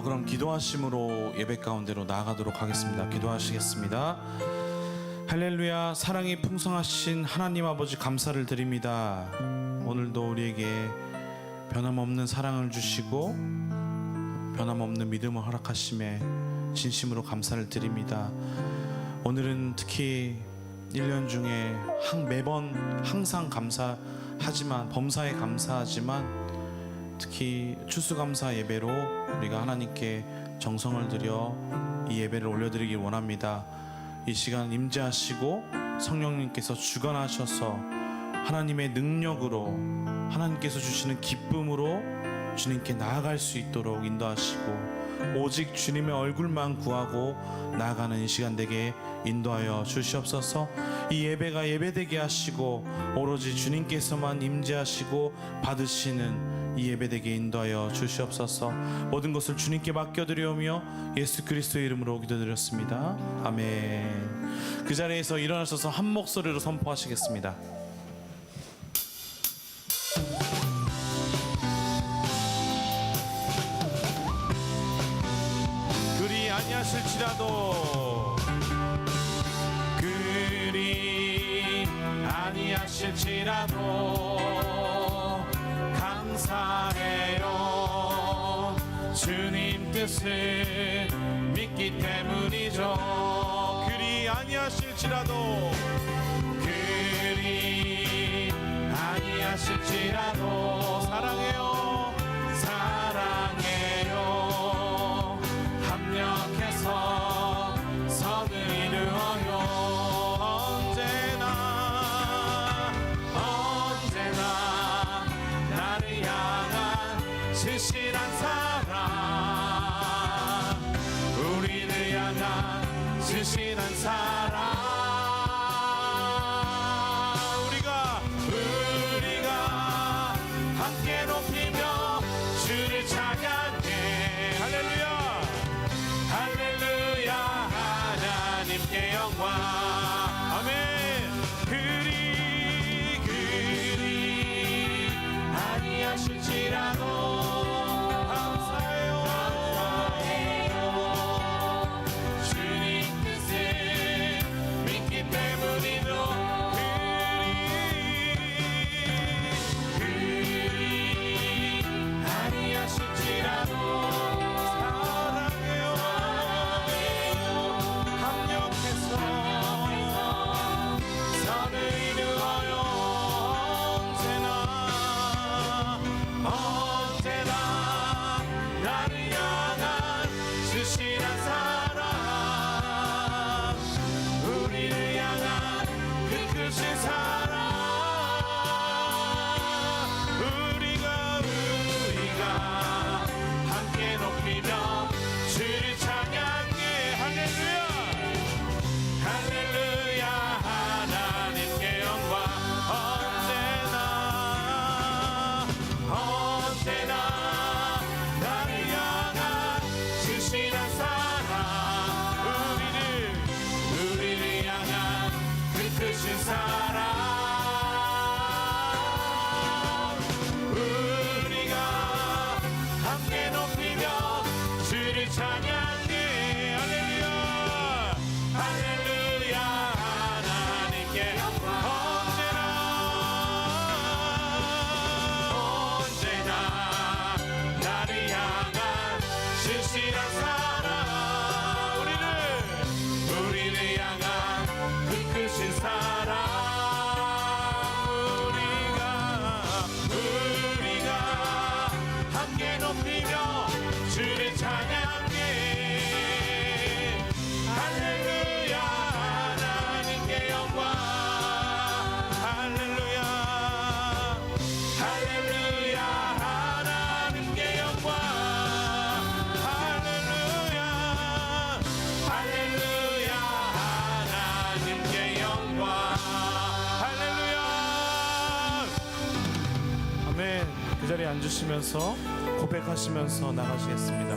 그럼 기도하심으로 예배 가운데로 나아가도록 하겠습니다. 기도하시겠습니다. 할렐루야. 사랑이 풍성하신 하나님 아버지 감사를 드립니다. 오늘도 우리에게 변함없는 사랑을 주시고 변함없는 믿음을 허락하심에 진심으로 감사를 드립니다. 오늘은 특히 1년 중에 매번 항상 감사하지만 범사에 감사하지만 특히 추수감사 예배로 우리가 하나님께 정성을 들여 이 예배를 올려드리길 원합니다. 이 시간 임재하시고 성령님께서 주관하셔서 하나님의 능력으로 하나님께서 주시는 기쁨으로 주님께 나아갈 수 있도록 인도하시고 오직 주님의 얼굴만 구하고 나아가는 이 시간 되게 인도하여 주시옵소서. 이 예배가 예배되게 하시고 오로지 주님께서만 임재하시고 받으시는 이 예배되게 인도하여 주시옵소서. 모든 것을 주님께 맡겨드리오며 예수 그리스도의 이름으로 기도드렸습니다. 아멘. 그 자리에서 일어나셔서 한 목소리로 선포하시겠습니다. 그리 아니하실지라도 그리 아니하실지라도 감사해요. 주님 뜻을 믿기 때문이죠. 그리 아니하실지라도 그리 아니하실지라도 사랑해요. 사랑해요. 합력해서 선을 이루어요. 진실한 사랑 우리를 향한 진실한 사랑 우리가 함께 높이며 주를 찬양해. 할렐루야 할렐루야 하나님께 영광. 아멘. 그리 아니하실지라도 그 자리에 앉으시면서 고백하시면서 나가시겠습니다.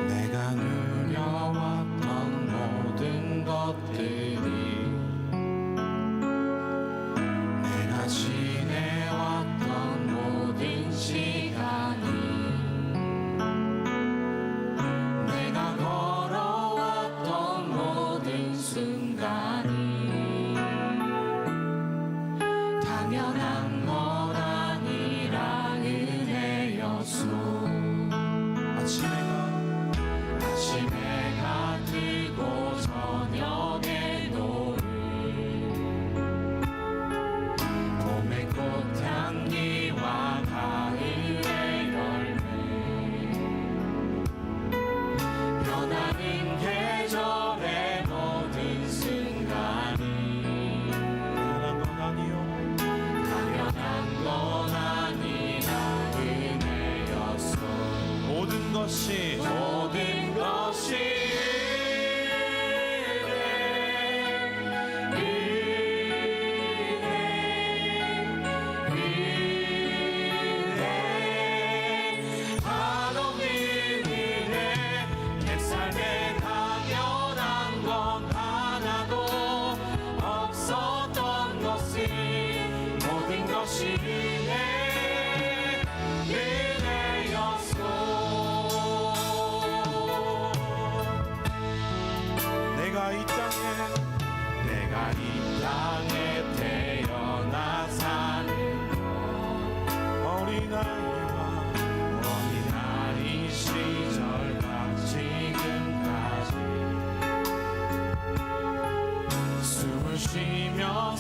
내가 누려왔던 모든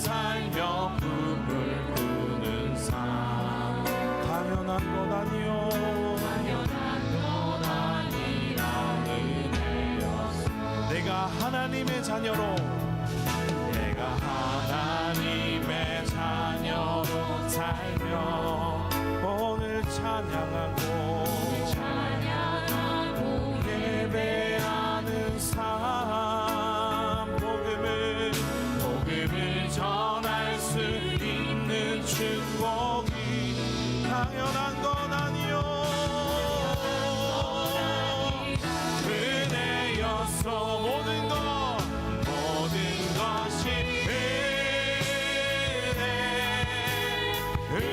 살며 꿈을 꾸는 삶. 당연한 것 아니요 내가 하나님의 자녀로 하나님의 자녀로 살며 오늘 찬양하고 예배하는 삶. 복음을 전할 수 있는 축복이 당연한 건 아니요 은혜였어. 모든 것이 은혜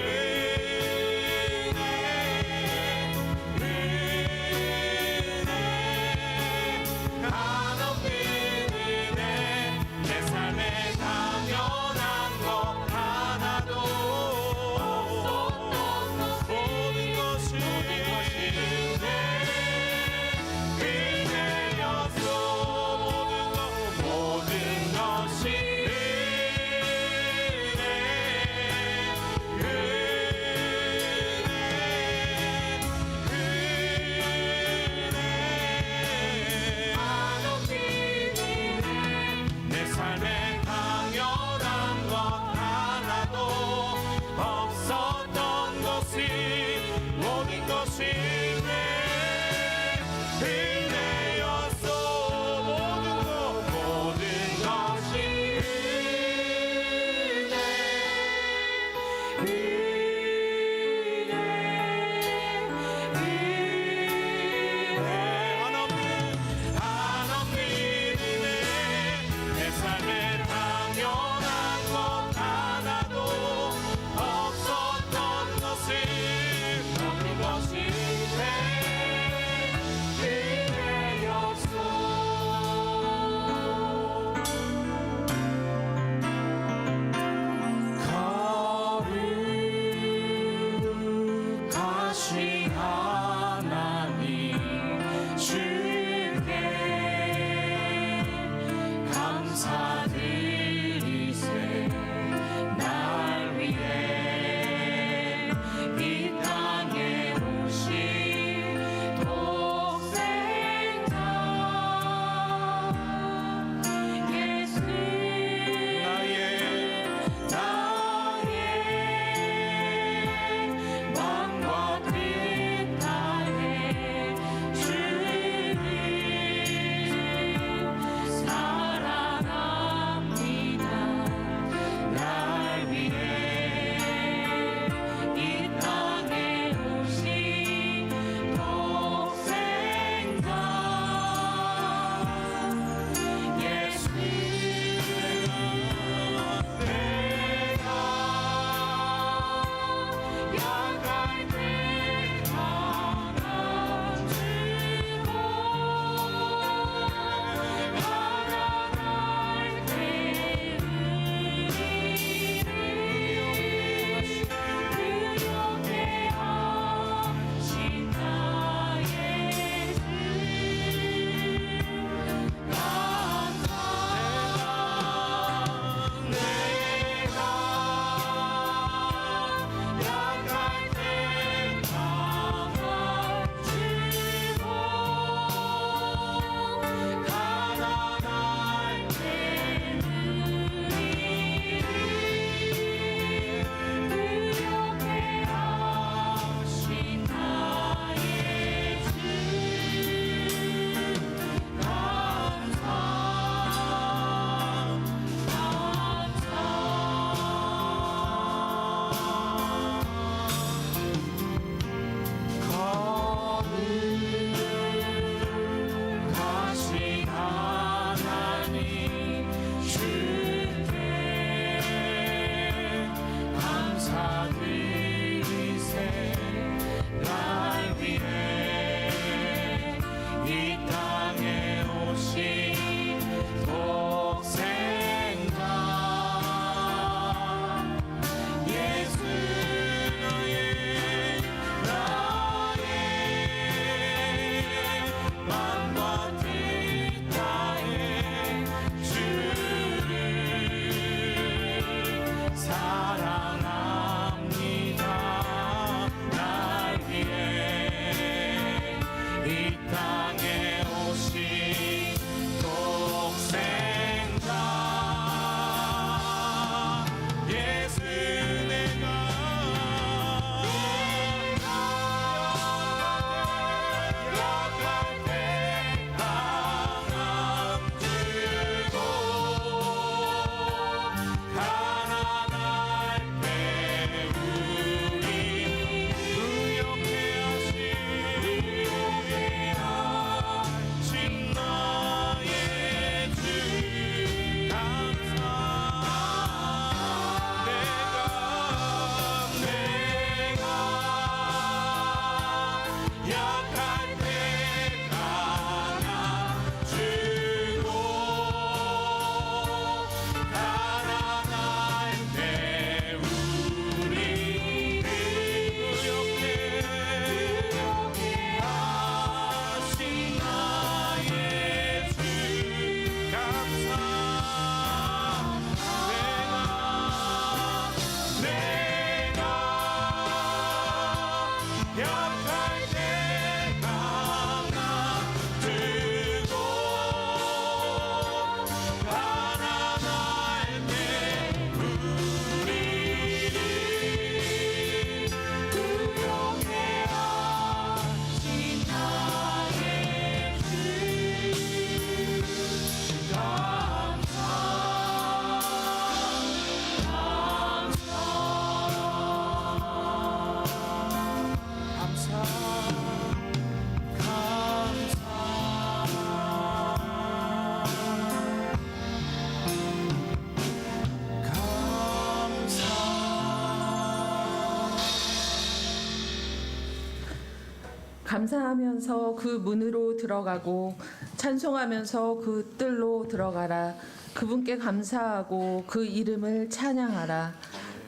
감사하면서 그 문으로 들어가고 찬송하면서 그 뜰로 들어가라. 그분께 감사하고 그 이름을 찬양하라.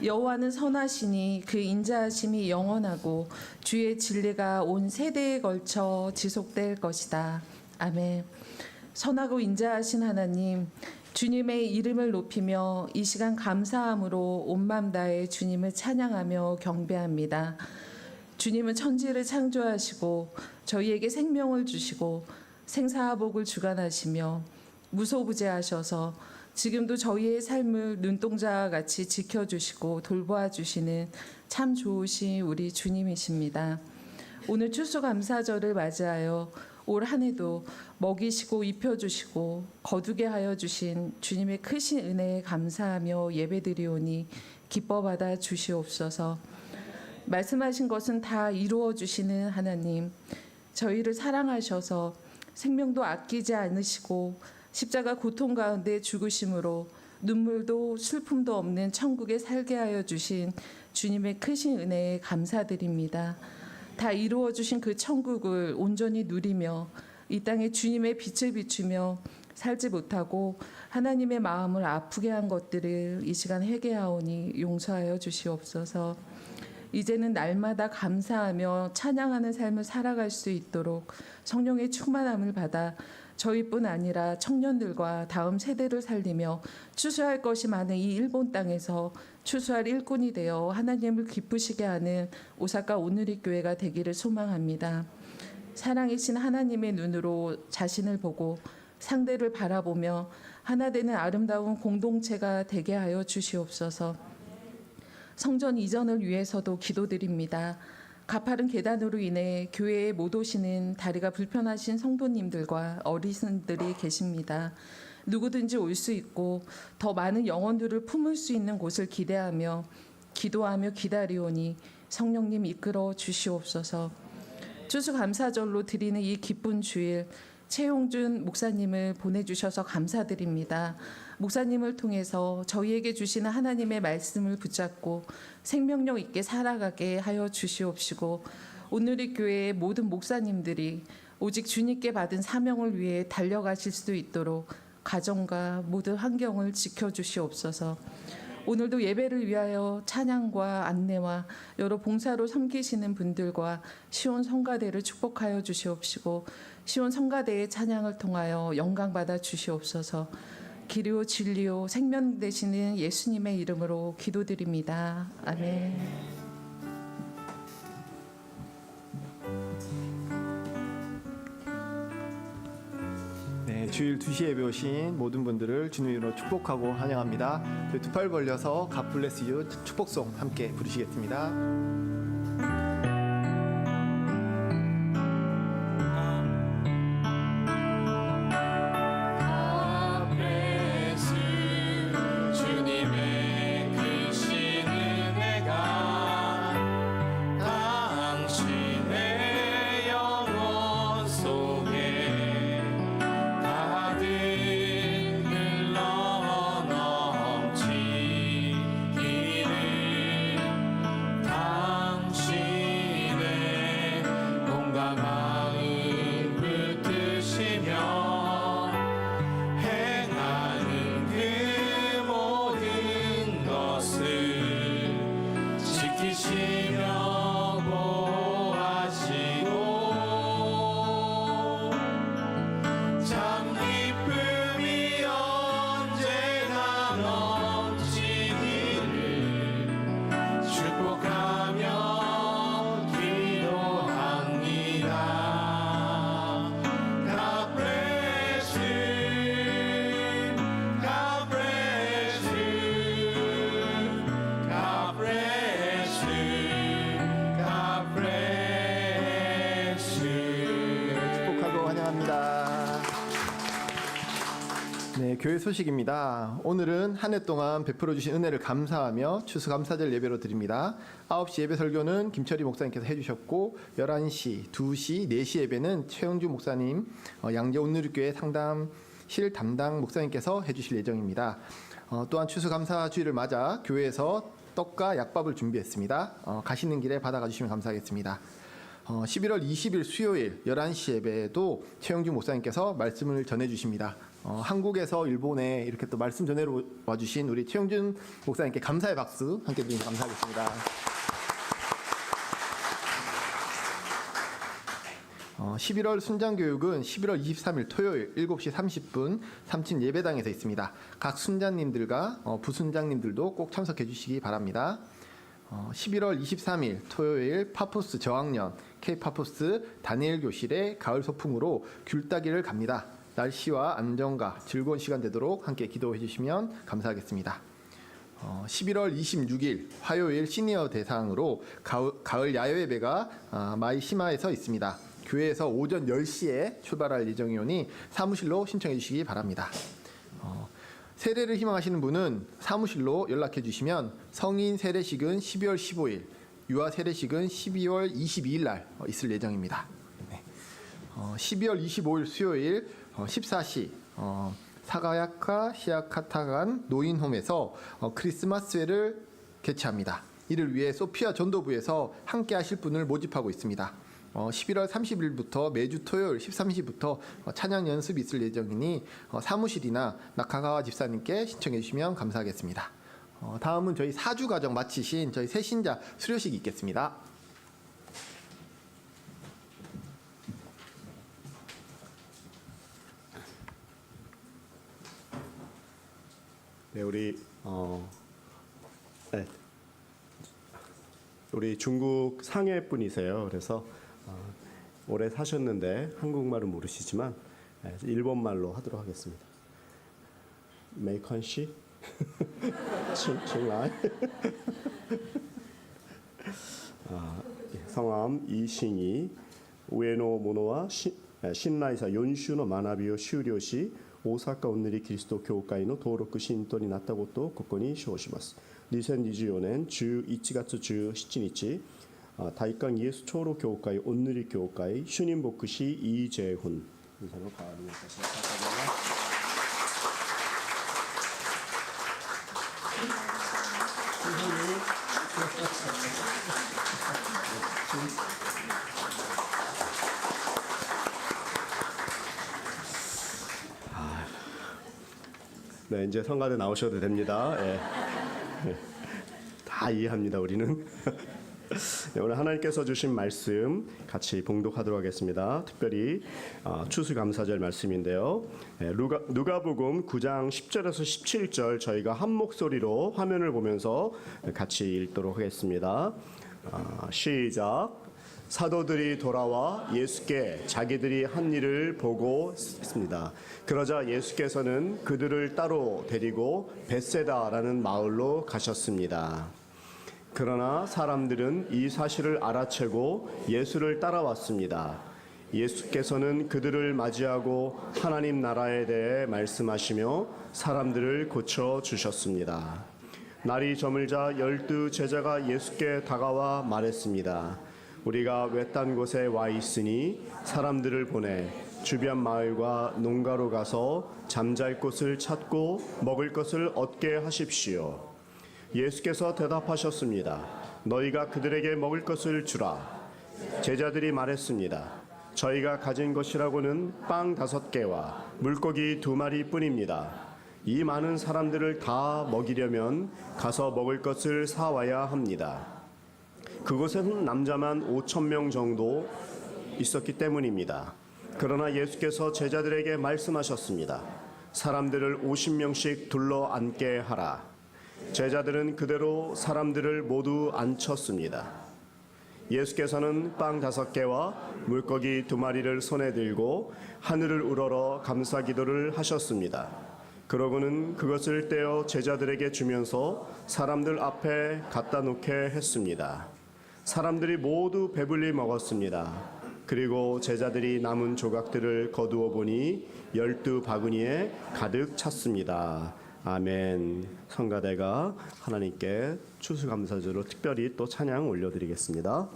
여호와는 선하시니 그 인자하심이 영원하고 주의 진리가 온 세대에 걸쳐 지속될 것이다. 아멘. 선하고 인자하신 하나님, 주님의 이름을 높이며 이 시간 감사함으로 온 마음 다해 주님을 찬양하며 경배합니다. 주님은 천지를 창조하시고 저희에게 생명을 주시고 생사복을 주관하시며 무소부재하셔서 지금도 저희의 삶을 눈동자와 같이 지켜주시고 돌보아 주시는 참 좋으신 우리 주님이십니다. 오늘 추수감사절을 맞이하여 올 한 해도 먹이시고 입혀주시고 거두게 하여 주신 주님의 크신 은혜에 감사하며 예배드리오니 기뻐 받아 주시옵소서. 말씀하신 것은 다 이루어 주시는 하나님, 저희를 사랑하셔서 생명도 아끼지 않으시고 십자가 고통 가운데 죽으심으로 눈물도 슬픔도 없는 천국에 살게 하여 주신 주님의 크신 은혜에 감사드립니다. 다 이루어 주신 그 천국을 온전히 누리며 이 땅에 주님의 빛을 비추며 살지 못하고 하나님의 마음을 아프게 한 것들을 이 시간 회개하오니 용서하여 주시옵소서. 이제는 날마다 감사하며 찬양하는 삶을 살아갈 수 있도록 성령의 충만함을 받아 저희뿐 아니라 청년들과 다음 세대를 살리며 추수할 것이 많은 이 일본 땅에서 추수할 일꾼이 되어 하나님을 기쁘시게 하는 오사카 오누리 교회가 되기를 소망합니다. 사랑이신 하나님의 눈으로 자신을 보고 상대를 바라보며 하나 되는 아름다운 공동체가 되게 하여 주시옵소서. 성전 이전을 위해서도 기도드립니다. 가파른 계단으로 인해 교회에 못 오시는 다리가 불편하신 성도님들과 어르신들이 계십니다. 누구든지 올 수 있고 더 많은 영혼들을 품을 수 있는 곳을 기대하며 기도하며 기다리오니 성령님 이끌어 주시옵소서. 추수감사절로 드리는 이 기쁜 주일, 최용준 목사님을 보내주셔서 감사드립니다. 목사님을 통해서 저희에게 주시는 하나님의 말씀을 붙잡고 생명력 있게 살아가게 하여 주시옵시고, 오늘의 교회의 모든 목사님들이 오직 주님께 받은 사명을 위해 달려가실 수 있도록 가정과 모든 환경을 지켜주시옵소서. 오늘도 예배를 위하여 찬양과 안내와 여러 봉사로 섬기시는 분들과 시온 성가대를 축복하여 주시옵시고, 시온 성가대의 찬양을 통하여 영광받아 주시옵소서. 길이요 진리요 생명 되시는 예수님의 이름으로 기도드립니다. 아멘. 네, 주일 2시에 예배 오신 모든 분들을 주님 이름으로 축복하고 환영합니다. 두 팔 벌려서 God bless you 축복송 함께 부르시겠습니다. 네, 교회 소식입니다. 오늘은 한 해 동안 베풀어 주신 은혜를 감사하며 추수감사절 예배로 드립니다. 9시 예배 설교는 김철희 목사님께서 해주셨고, 11시, 2시, 4시 예배는 최영주 목사님, 양재 온누리교회 상담실 담당 목사님께서 해주실 예정입니다. 또한 추수감사주일을 맞아 교회에서 떡과 약밥을 준비했습니다. 가시는 길에 받아가 주시면 감사하겠습니다. 11월 20일 수요일 11시 예배에도 최영준 목사님께서 말씀을 전해주십니다. 한국에서 일본에 이렇게 또 말씀 전해러 와주신 우리 최영준 목사님께 감사의 박수 함께 드리면 감사하겠습니다. 11월 순장교육은 11월 23일 토요일 7시 30분 3층 예배당에서 있습니다. 각 순장님들과 부순장님들도 꼭 참석해 주시기 바랍니다. 11월 23일 토요일 파푸스 저학년 K-파푸스 다니엘 교실의 가을 소풍으로 귤따기를 갑니다. 날씨와 안전과 즐거운 시간 되도록 함께 기도해 주시면 감사하겠습니다. 11월 26일 화요일 시니어 대상으로 가을 야외 예배가 마이시마에서 있습니다. 교회에서 오전 10시에 출발할 예정이오니 사무실로 신청해 주시기 바랍니다. 세례를 희망하시는 분은 사무실로 연락해 주시면 성인 세례식은 12월 15일, 유아 세례식은 12월 22일 날 있을 예정입니다. 12월 25일 수요일 14시 사가야카 시아카타간 노인홈에서 크리스마스회를 개최합니다. 이를 위해 소피아 전도부에서 함께 하실 분을 모집하고 있습니다. 11월 30일부터 매주 토요일 13시부터 찬양 연습이 있을 예정이니 사무실이나 나카가와 집사님께 신청해 주시면 감사하겠습니다. 다음은 저희 4주 과정 마치신 저희 새신자 수료식이 있겠습니다. 네, 우리 중국 상해 분이세요. 그래서 오래 사셨는데 한국말은 모르시지만 일본말로 하도록 하겠습니다. 메이컨시 칭라이 성함 이싱이 우에노 모노와 신라이사 연슈의学びを修了し大阪おんぬりキリスト教会の登録信徒になったことをここに証します。2024年11月17日大韓イエス長老教会おんぬり教会主任牧師イ・ジェフン인사로代わりにいたします。네, 이제 성가대 나오셔도 됩니다. 예. 다 이해합니다, 우리는. 네, 오늘 하나님께서 주신 말씀 같이 봉독하도록 하겠습니다. 특별히 추수감사절 말씀인데요. 누가복음 9장 10절에서 17절 저희가 한 목소리로 화면을 보면서 같이 읽도록 하겠습니다. 시작. 사도들이 돌아와 예수께 자기들이 한 일을 보고 했습니다. 그러자 예수께서는 그들을 따로 데리고 벳세다라는 마을로 가셨습니다. 그러나 사람들은 이 사실을 알아채고 예수를 따라왔습니다. 예수께서는 그들을 맞이하고 하나님 나라에 대해 말씀하시며 사람들을 고쳐주셨습니다. 날이 저물자 12 제자가 예수께 다가와 말했습니다. 우리가 외딴 곳에 와 있으니 사람들을 보내 주변 마을과 농가로 가서 잠잘 곳을 찾고 먹을 것을 얻게 하십시오. 예수께서 대답하셨습니다. 너희가 그들에게 먹을 것을 주라. 제자들이 말했습니다. 저희가 가진 것이라고는 빵 5개와 물고기 2마리 뿐입니다. 이 많은 사람들을 다 먹이려면 가서 먹을 것을 사와야 합니다. 그곳에는 남자만 5,000명 정도 있었기 때문입니다. 그러나 예수께서 제자들에게 말씀하셨습니다. 사람들을 50명씩 둘러 앉게 하라. 제자들은 그대로 사람들을 모두 앉혔습니다. 예수께서는 빵 5개와 물고기 2마리를 손에 들고 하늘을 우러러 감사 기도를 하셨습니다. 그러고는 그것을 떼어 제자들에게 주면서 사람들 앞에 갖다 놓게 했습니다. 사람들이 모두 배불리 먹었습니다. 그리고 제자들이 남은 조각들을 거두어 보니 12 바구니에 가득 찼습니다. 아멘. 성가대가 하나님께 추수감사절로 특별히 또 찬양 올려드리겠습니다.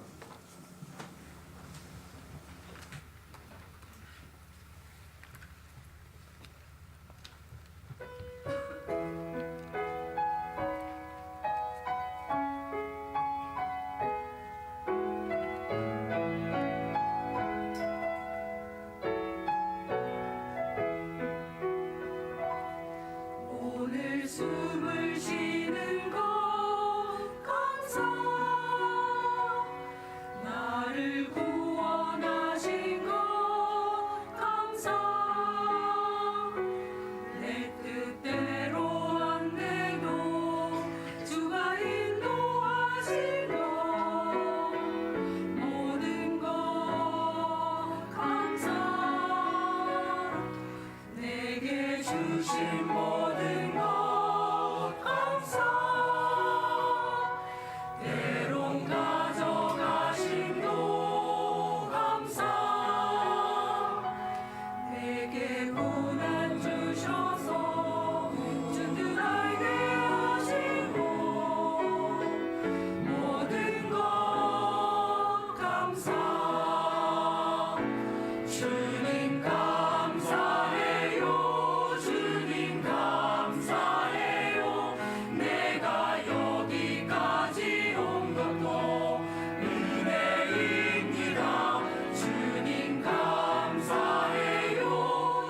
주신 모든 것 감사 때론 가져가심도 감사 내게 고난 주셔서 든든하게 하시고 모든 것 감사 주님 감사해요 주님 감사해요 내가 여기까지 온 것도 은혜입니다 주님 감사해요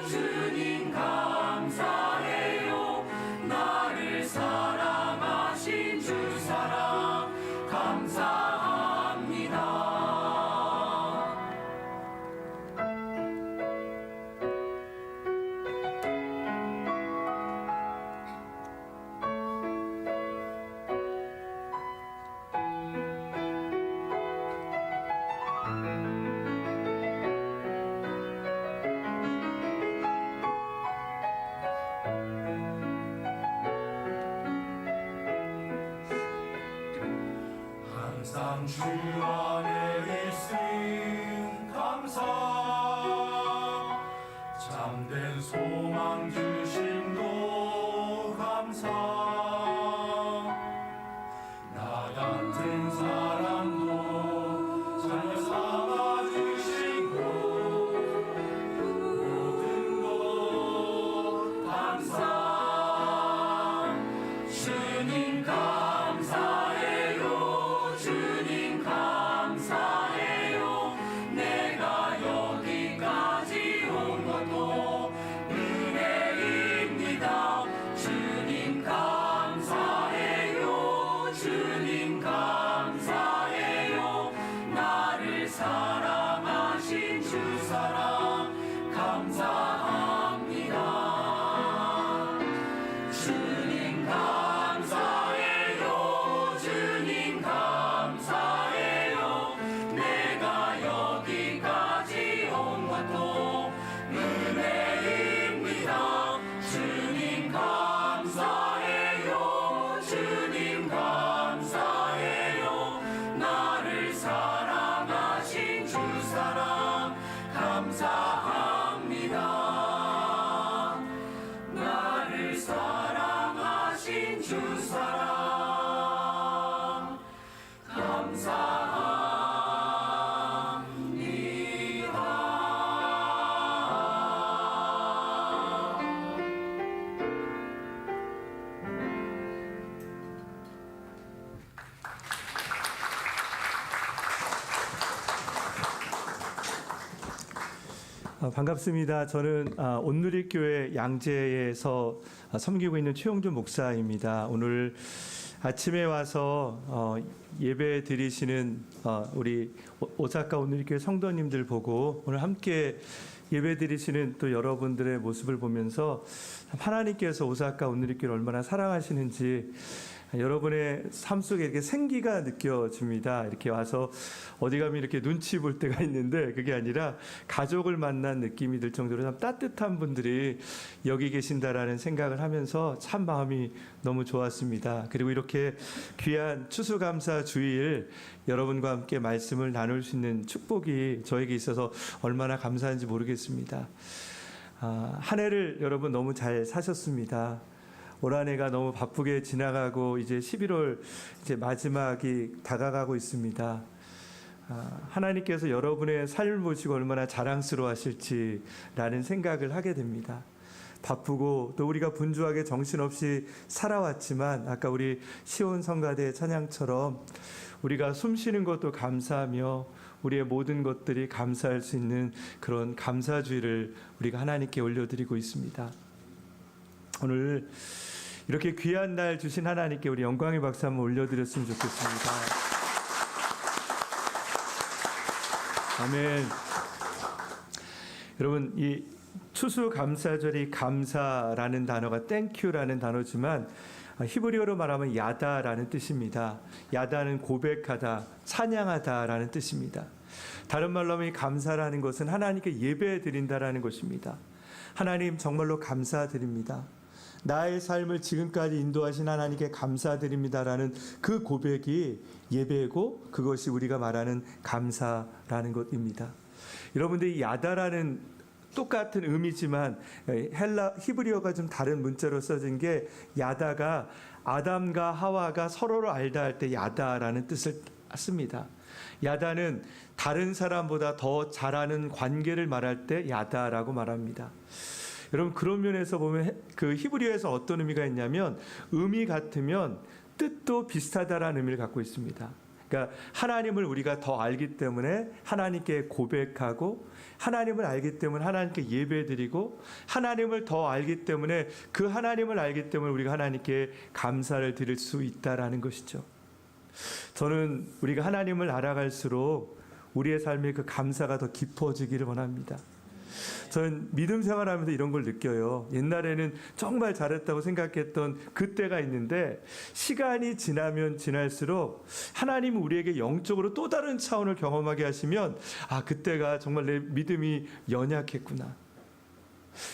주님 감사해요 나를 사랑하신 주 사랑 감사합니다 항상 주 안에 있음 감사 참된 소망 주심도 감사 나 같은 사람도 잘 삼아 주시고 모든 것 감사 주님 감사해요 주님 감사해요 내가 여기까지 온 것도 은혜입니다 주님 감사해요 주님 감사해요 나를 사랑하신 주 사랑 감사합니다 주님 감사해요 주님 감사해요 내가 여기까지 온 것도 은혜입니다 주님 감사해요 주님 감사해요 나를 사랑하신 주 사랑 감사합니다 나를 사랑하신 주 사랑 감사합니다 반갑습니다. 저는 온누리교회 양재에서 섬기고 있는 최용준 목사입니다. 오늘 아침에 와서 예배 드리시는 우리 오사카 온누리교회 성도님들 보고 오늘 함께 예배 드리시는 또 여러분들의 모습을 보면서 하나님께서 오사카 온누리교회를 얼마나 사랑하시는지 여러분의 삶 속에 이렇게 생기가 느껴집니다. 이렇게 와서 어디 가면 이렇게 눈치 볼 때가 있는데 그게 아니라 가족을 만난 느낌이 들 정도로 참 따뜻한 분들이 여기 계신다라는 생각을 하면서 참 마음이 너무 좋았습니다. 그리고 이렇게 귀한 추수감사 주일 여러분과 함께 말씀을 나눌 수 있는 축복이 저에게 있어서 얼마나 감사한지 모르겠습니다. 한 해를 여러분 너무 잘 사셨습니다. 올 한 해가 너무 바쁘게 지나가고 이제 11월 이제 마지막이 다가가고 있습니다. 하나님께서 여러분의 삶을 보시고 얼마나 자랑스러워하실지라는 생각을 하게 됩니다. 바쁘고 또 우리가 분주하게 정신없이 살아왔지만 아까 우리 시온 성가대 찬양처럼 우리가 숨 쉬는 것도 감사하며 우리의 모든 것들이 감사할 수 있는 그런 감사주의를 우리가 하나님께 올려드리고 있습니다. 오늘 이렇게 귀한 날 주신 하나님께 우리 영광의 박수 한번 올려드렸으면 좋겠습니다. 아멘. 여러분, 이 추수감사절이 감사라는 단어가 땡큐라는 단어지만 히브리어로 말하면 야다라는 뜻입니다. 야다는 고백하다, 찬양하다라는 뜻입니다. 다른 말로 하면 감사라는 것은 하나님께 예배 드린다라는 것입니다. 하나님 정말로 감사드립니다. 나의 삶을 지금까지 인도하신 하나님께 감사드립니다라는 그 고백이 예배고 그것이 우리가 말하는 감사라는 것입니다. 여러분들 이 야다라는 똑같은 의미지만 히브리어가 좀 다른 문자로 써진 게 야다가 아담과 하와가 서로를 알다 할 때 야다라는 뜻을 씁니다. 야다는 다른 사람보다 더 잘하는 관계를 말할 때 야다라고 말합니다. 여러분 그런 면에서 보면 그 히브리어에서 어떤 의미가 있냐면 의미 같으면 뜻도 비슷하다라는 의미를 갖고 있습니다. 그러니까 하나님을 우리가 더 알기 때문에 하나님께 고백하고 하나님을 알기 때문에 하나님께 예배드리고 하나님을 더 알기 때문에 그 하나님을 알기 때문에 우리가 하나님께 감사를 드릴 수 있다라는 것이죠. 저는 우리가 하나님을 알아갈수록 우리의 삶의 그 감사가 더 깊어지기를 원합니다. 저는 믿음 생활하면서 이런 걸 느껴요. 옛날에는 정말 잘했다고 생각했던 그때가 있는데 시간이 지나면 지날수록 하나님은 우리에게 영적으로 또 다른 차원을 경험하게 하시면 아 그때가 정말 내 믿음이 연약했구나.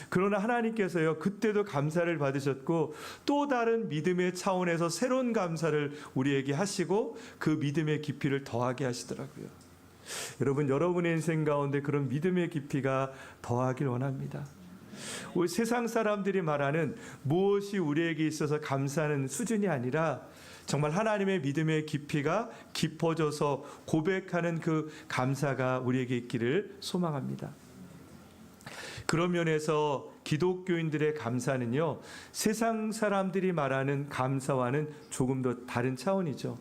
그러나 하나님께서요 그때도 감사를 받으셨고 또 다른 믿음의 차원에서 새로운 감사를 우리에게 하시고 그 믿음의 깊이를 더하게 하시더라고요. 여러분 여러분의 인생 가운데 그런 믿음의 깊이가 더하길 원합니다. 우리 세상 사람들이 말하는 무엇이 우리에게 있어서 감사하는 수준이 아니라 정말 하나님의 믿음의 깊이가 깊어져서 고백하는 그 감사가 우리에게 있기를 소망합니다. 그런 면에서 기독교인들의 감사는요 세상 사람들이 말하는 감사와는 조금 더 다른 차원이죠.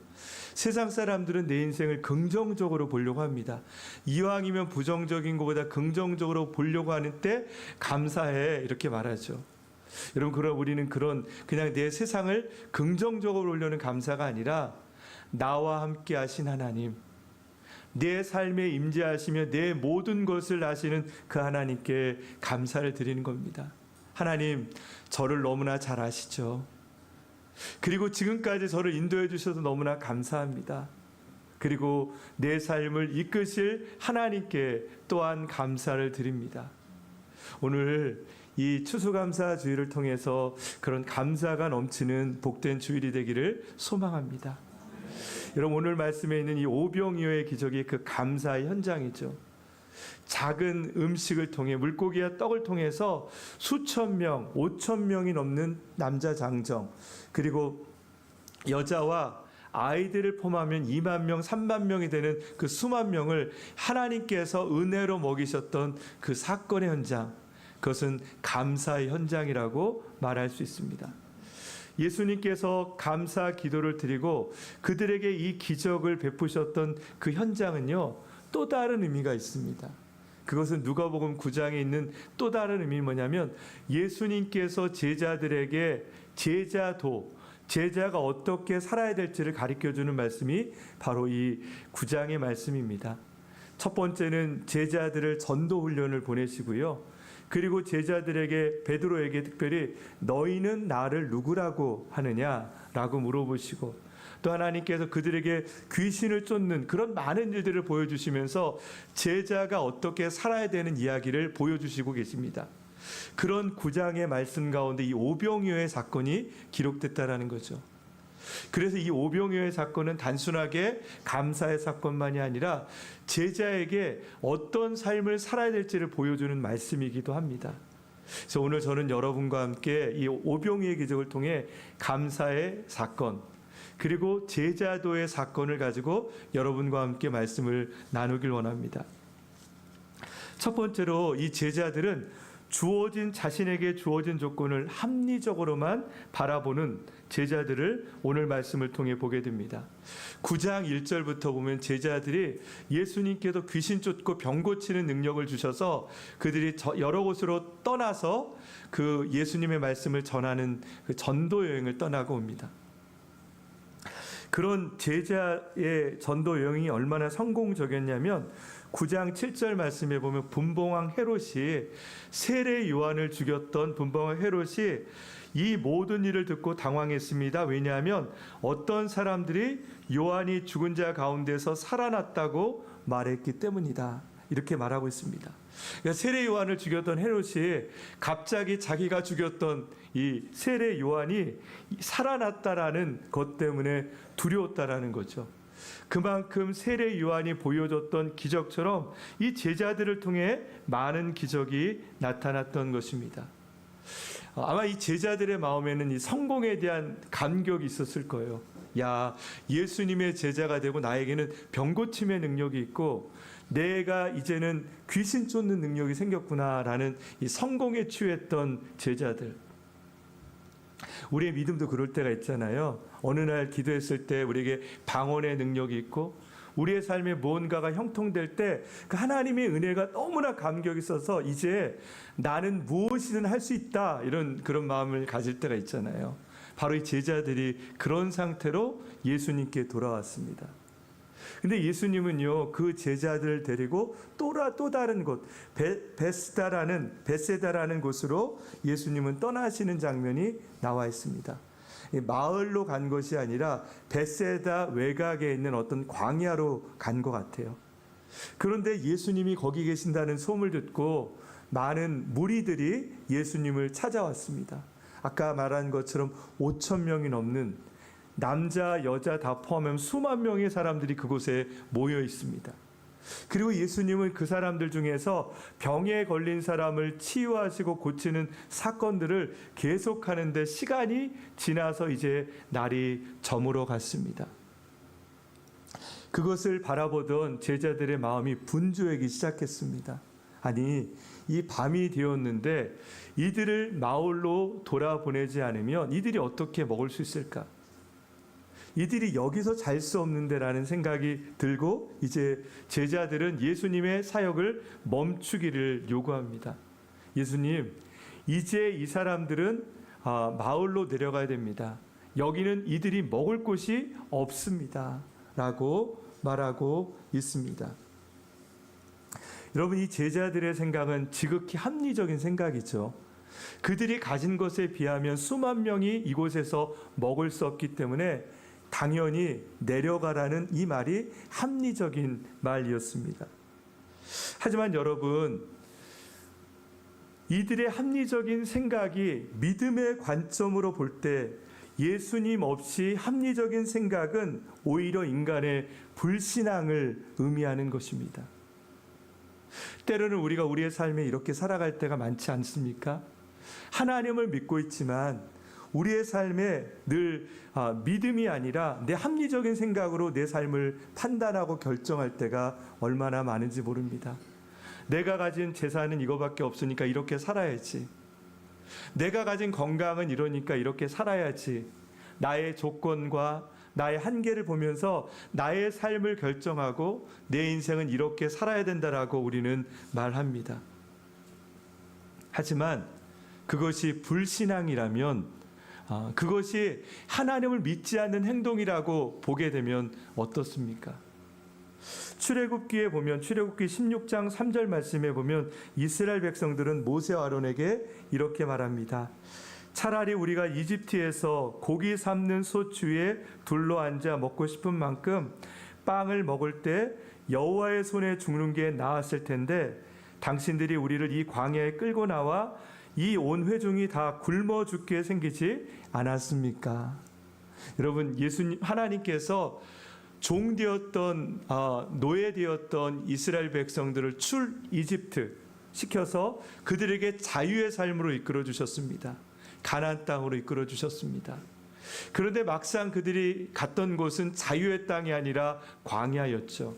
세상 사람들은 내 인생을 긍정적으로 보려고 합니다. 이왕이면 부정적인 것보다 긍정적으로 보려고 하는 때 감사해 이렇게 말하죠. 여러분 그럼 우리는 그냥 내 세상을 긍정적으로 보려는 감사가 아니라 나와 함께 하신 하나님, 내 삶에 임재하시며 내 모든 것을 아시는 그 하나님께 감사를 드리는 겁니다. 하나님 저를 너무나 잘 아시죠. 그리고 지금까지 저를 인도해 주셔서 너무나 감사합니다. 그리고 내 삶을 이끄실 하나님께 또한 감사를 드립니다. 오늘 이 추수감사 주일을 통해서 그런 감사가 넘치는 복된 주일이 되기를 소망합니다. 여러분 오늘 말씀에 있는 이 오병이어의 기적이 그 감사의 현장이죠. 작은 음식을 통해 물고기와 떡을 통해서 수천 명, 5천 명이 넘는 남자 장정 그리고 여자와 아이들을 포함하면 2만 명, 3만 명이 되는 그 수만 명을 하나님께서 은혜로 먹이셨던 그 사건의 현장, 그것은 감사의 현장이라고 말할 수 있습니다. 예수님께서 감사 기도를 드리고 그들에게 이 기적을 베푸셨던 그 현장은요 또 다른 의미가 있습니다. 그것은 누가복음 9장에 있는 또 다른 의미는 뭐냐면 예수님께서 제자들에게 제자가 어떻게 살아야 될지를 가르쳐주는 말씀이 바로 이 9장의 말씀입니다. 첫 번째는 제자들을 전도 훈련을 보내시고요. 그리고 제자들에게 베드로에게 특별히 너희는 나를 누구라고 하느냐라고 물어보시고 또 하나님께서 그들에게 귀신을 쫓는 그런 많은 일들을 보여주시면서 제자가 어떻게 살아야 되는 이야기를 보여주시고 계십니다. 그런 9장의 말씀 가운데 이 오병이어의 사건이 기록됐다라는 거죠. 그래서 이 오병이어의 사건은 단순하게 감사의 사건만이 아니라 제자에게 어떤 삶을 살아야 될지를 보여주는 말씀이기도 합니다. 그래서 오늘 저는 여러분과 함께 이 오병이어의 기적을 통해 감사의 사건 그리고 제자도의 사건을 가지고 여러분과 함께 말씀을 나누길 원합니다. 첫 번째로 이 제자들은 자신에게 주어진 조건을 합리적으로만 바라보는 제자들을 오늘 말씀을 통해 보게 됩니다. 9장 1절부터 보면 제자들이 예수님께서 귀신 쫓고 병 고치는 능력을 주셔서 그들이 여러 곳으로 떠나서 그 예수님의 말씀을 전하는 그 전도 여행을 떠나고 옵니다. 그런 제자의 전도 여행이 얼마나 성공적이었냐면 9장 7절 말씀에 보면 분봉왕 헤롯이 세례 요한을 죽였던 분봉왕 헤롯이 이 모든 일을 듣고 당황했습니다. 왜냐하면 어떤 사람들이 요한이 죽은 자 가운데서 살아났다고 말했기 때문이다. 이렇게 말하고 있습니다. 그러니까 세례 요한을 죽였던 헤롯이 갑자기 자기가 죽였던 이 세례 요한이 살아났다라는 것 때문에 두려웠다라는 거죠. 그만큼 세례 요한이 보여줬던 기적처럼 이 제자들을 통해 많은 기적이 나타났던 것입니다. 아마 이 제자들의 마음에는 이 성공에 대한 감격이 있었을 거예요. 야, 예수님의 제자가 되고 나에게는 병 고침의 능력이 있고 내가 이제는 귀신 쫓는 능력이 생겼구나라는 이 성공에 취했던 제자들. 우리의 믿음도 그럴 때가 있잖아요. 어느 날 기도했을 때 우리에게 방언의 능력이 있고 우리의 삶에 무언가가 형통될 때 그 하나님의 은혜가 너무나 감격이 있어서 이제 나는 무엇이든 할 수 있다 이런 그런 마음을 가질 때가 있잖아요. 바로 이 제자들이 그런 상태로 예수님께 돌아왔습니다. 근데 예수님은요 그 제자들을 데리고 또 다른 곳 베세다라는 곳으로 예수님은 떠나시는 장면이 나와 있습니다. 마을로 간 것이 아니라 베세다 외곽에 있는 어떤 광야로 간 것 같아요. 그런데 예수님이 거기 계신다는 소문을 듣고 많은 무리들이 예수님을 찾아왔습니다. 아까 말한 것처럼 5천 명이 넘는 남자 여자 다 포함하면 수만 명의 사람들이 그곳에 모여 있습니다. 그리고 예수님은 그 사람들 중에서 병에 걸린 사람을 치유하시고 고치는 사건들을 계속하는데 시간이 지나서 이제 날이 저물어 갔습니다. 그것을 바라보던 제자들의 마음이 분주하기 시작했습니다. 아니, 이 밤이 되었는데 이들을 마을로 돌아보내지 않으면 이들이 어떻게 먹을 수 있을까? 이들이 여기서 잘 수 없는데라는 생각이 들고 이제 제자들은 예수님의 사역을 멈추기를 요구합니다. 예수님, 이제 이 사람들은 마을로 내려가야 됩니다. 여기는 이들이 먹을 곳이 없습니다. 라고 말하고 있습니다. 여러분, 이 제자들의 생각은 지극히 합리적인 생각이죠. 그들이 가진 것에 비하면 수만 명이 이곳에서 먹을 수 없기 때문에 당연히 내려가라는 이 말이 합리적인 말이었습니다. 하지만 여러분, 이들의 합리적인 생각이 믿음의 관점으로 볼 때 예수님 없이 합리적인 생각은 오히려 인간의 불신앙을 의미하는 것입니다. 때로는 우리가 우리의 삶에 이렇게 살아갈 때가 많지 않습니까? 하나님을 믿고 있지만 우리의 삶에 늘 믿음이 아니라 내 합리적인 생각으로 내 삶을 판단하고 결정할 때가 얼마나 많은지 모릅니다. 내가 가진 재산은 이거밖에 없으니까 이렇게 살아야지. 내가 가진 건강은 이러니까 이렇게 살아야지. 나의 조건과 나의 한계를 보면서 나의 삶을 결정하고 내 인생은 이렇게 살아야 된다라고 우리는 말합니다. 하지만 그것이 불신앙이라면 그것이 하나님을 믿지 않는 행동이라고 보게 되면 어떻습니까? 출애굽기에 보면 출애굽기 16장 3절 말씀에 보면 이스라엘 백성들은 모세와 아론에게 이렇게 말합니다. 차라리 우리가 이집트에서 고기 삶는 솥 위에 둘러앉아 먹고 싶은 만큼 빵을 먹을 때 여호와의 손에 죽는 게 나았을 텐데 당신들이 우리를 이 광야에 끌고 나와 이 온 회중이 다 굶어 죽게 생기지 않았습니까? 여러분, 예수님 하나님께서 종되었던 노예되었던 이스라엘 백성들을 출 이집트 시켜서 그들에게 자유의 삶으로 이끌어 주셨습니다. 가나안 땅으로 이끌어 주셨습니다. 그런데 막상 그들이 갔던 곳은 자유의 땅이 아니라 광야였죠.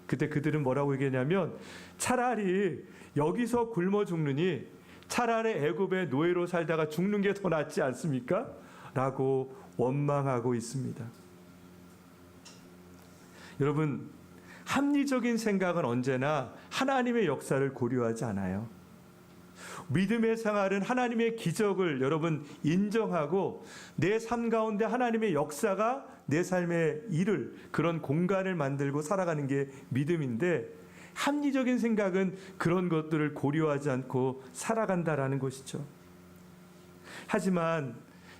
그때 그들은 뭐라고 얘기했냐면 차라리 여기서 굶어 죽느니 차라리 애굽의 노예로 살다가 죽는 게 더 낫지 않습니까? 라고 원망하고 있습니다. 여러분, 합리적인 생각은 언제나 하나님의 역사를 고려하지 않아요. 믿음의 생활은 하나님의 기적을 여러분 인정하고 내 삶 가운데 하나님의 역사가 내 삶에 이룰 그런 공간을 만들고 살아가는 게 믿음인데 합리적인 생각은 그런 것들을 고려하지 않고 살아간다라는 것이죠. 하지만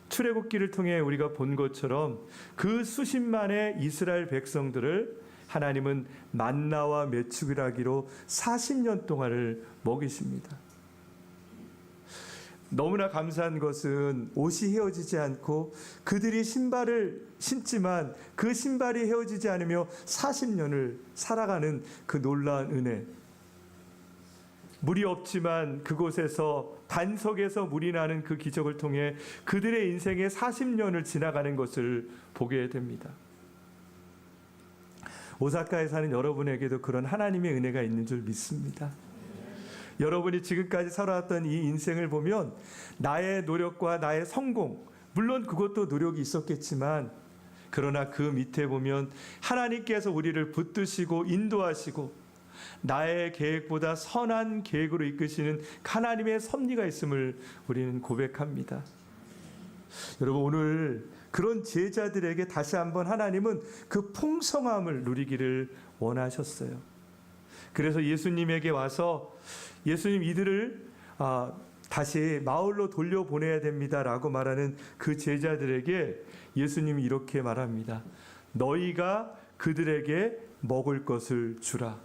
출애굽기를 통해 우리가 본 것처럼 그 수십만의 이스라엘 백성들을 하나님은 만나와 메추기라기로 40년 동안을 먹이십니다. 너무나 감사한 것은 옷이 헤어지지 않고 그들이 신발을 신지만 그 신발이 헤어지지 않으며 40년을 살아가는 그 놀라운 은혜. 물이 없지만 그곳에서 반석에서 물이 나는 그 기적을 통해 그들의 인생의 40년을 지나가는 것을 보게 됩니다. 오사카에 사는 여러분에게도 그런 하나님의 은혜가 있는 줄 믿습니다. 여러분이 지금까지 살아왔던 이 인생을 보면 나의 노력과 나의 성공, 물론 그것도 노력이 있었겠지만 그러나 그 밑에 보면 하나님께서 우리를 붙드시고 인도하시고 나의 계획보다 선한 계획으로 이끄시는 하나님의 섭리가 있음을 우리는 고백합니다. 여러분, 오늘 그런 제자들에게 다시 한번 하나님은 그 풍성함을 누리기를 원하셨어요. 그래서 예수님에게 와서 예수님, 이들을 다시 마을로 돌려보내야 됩니다라고 말하는 그 제자들에게 예수님이 이렇게 말합니다. 너희가 그들에게 먹을 것을 주라.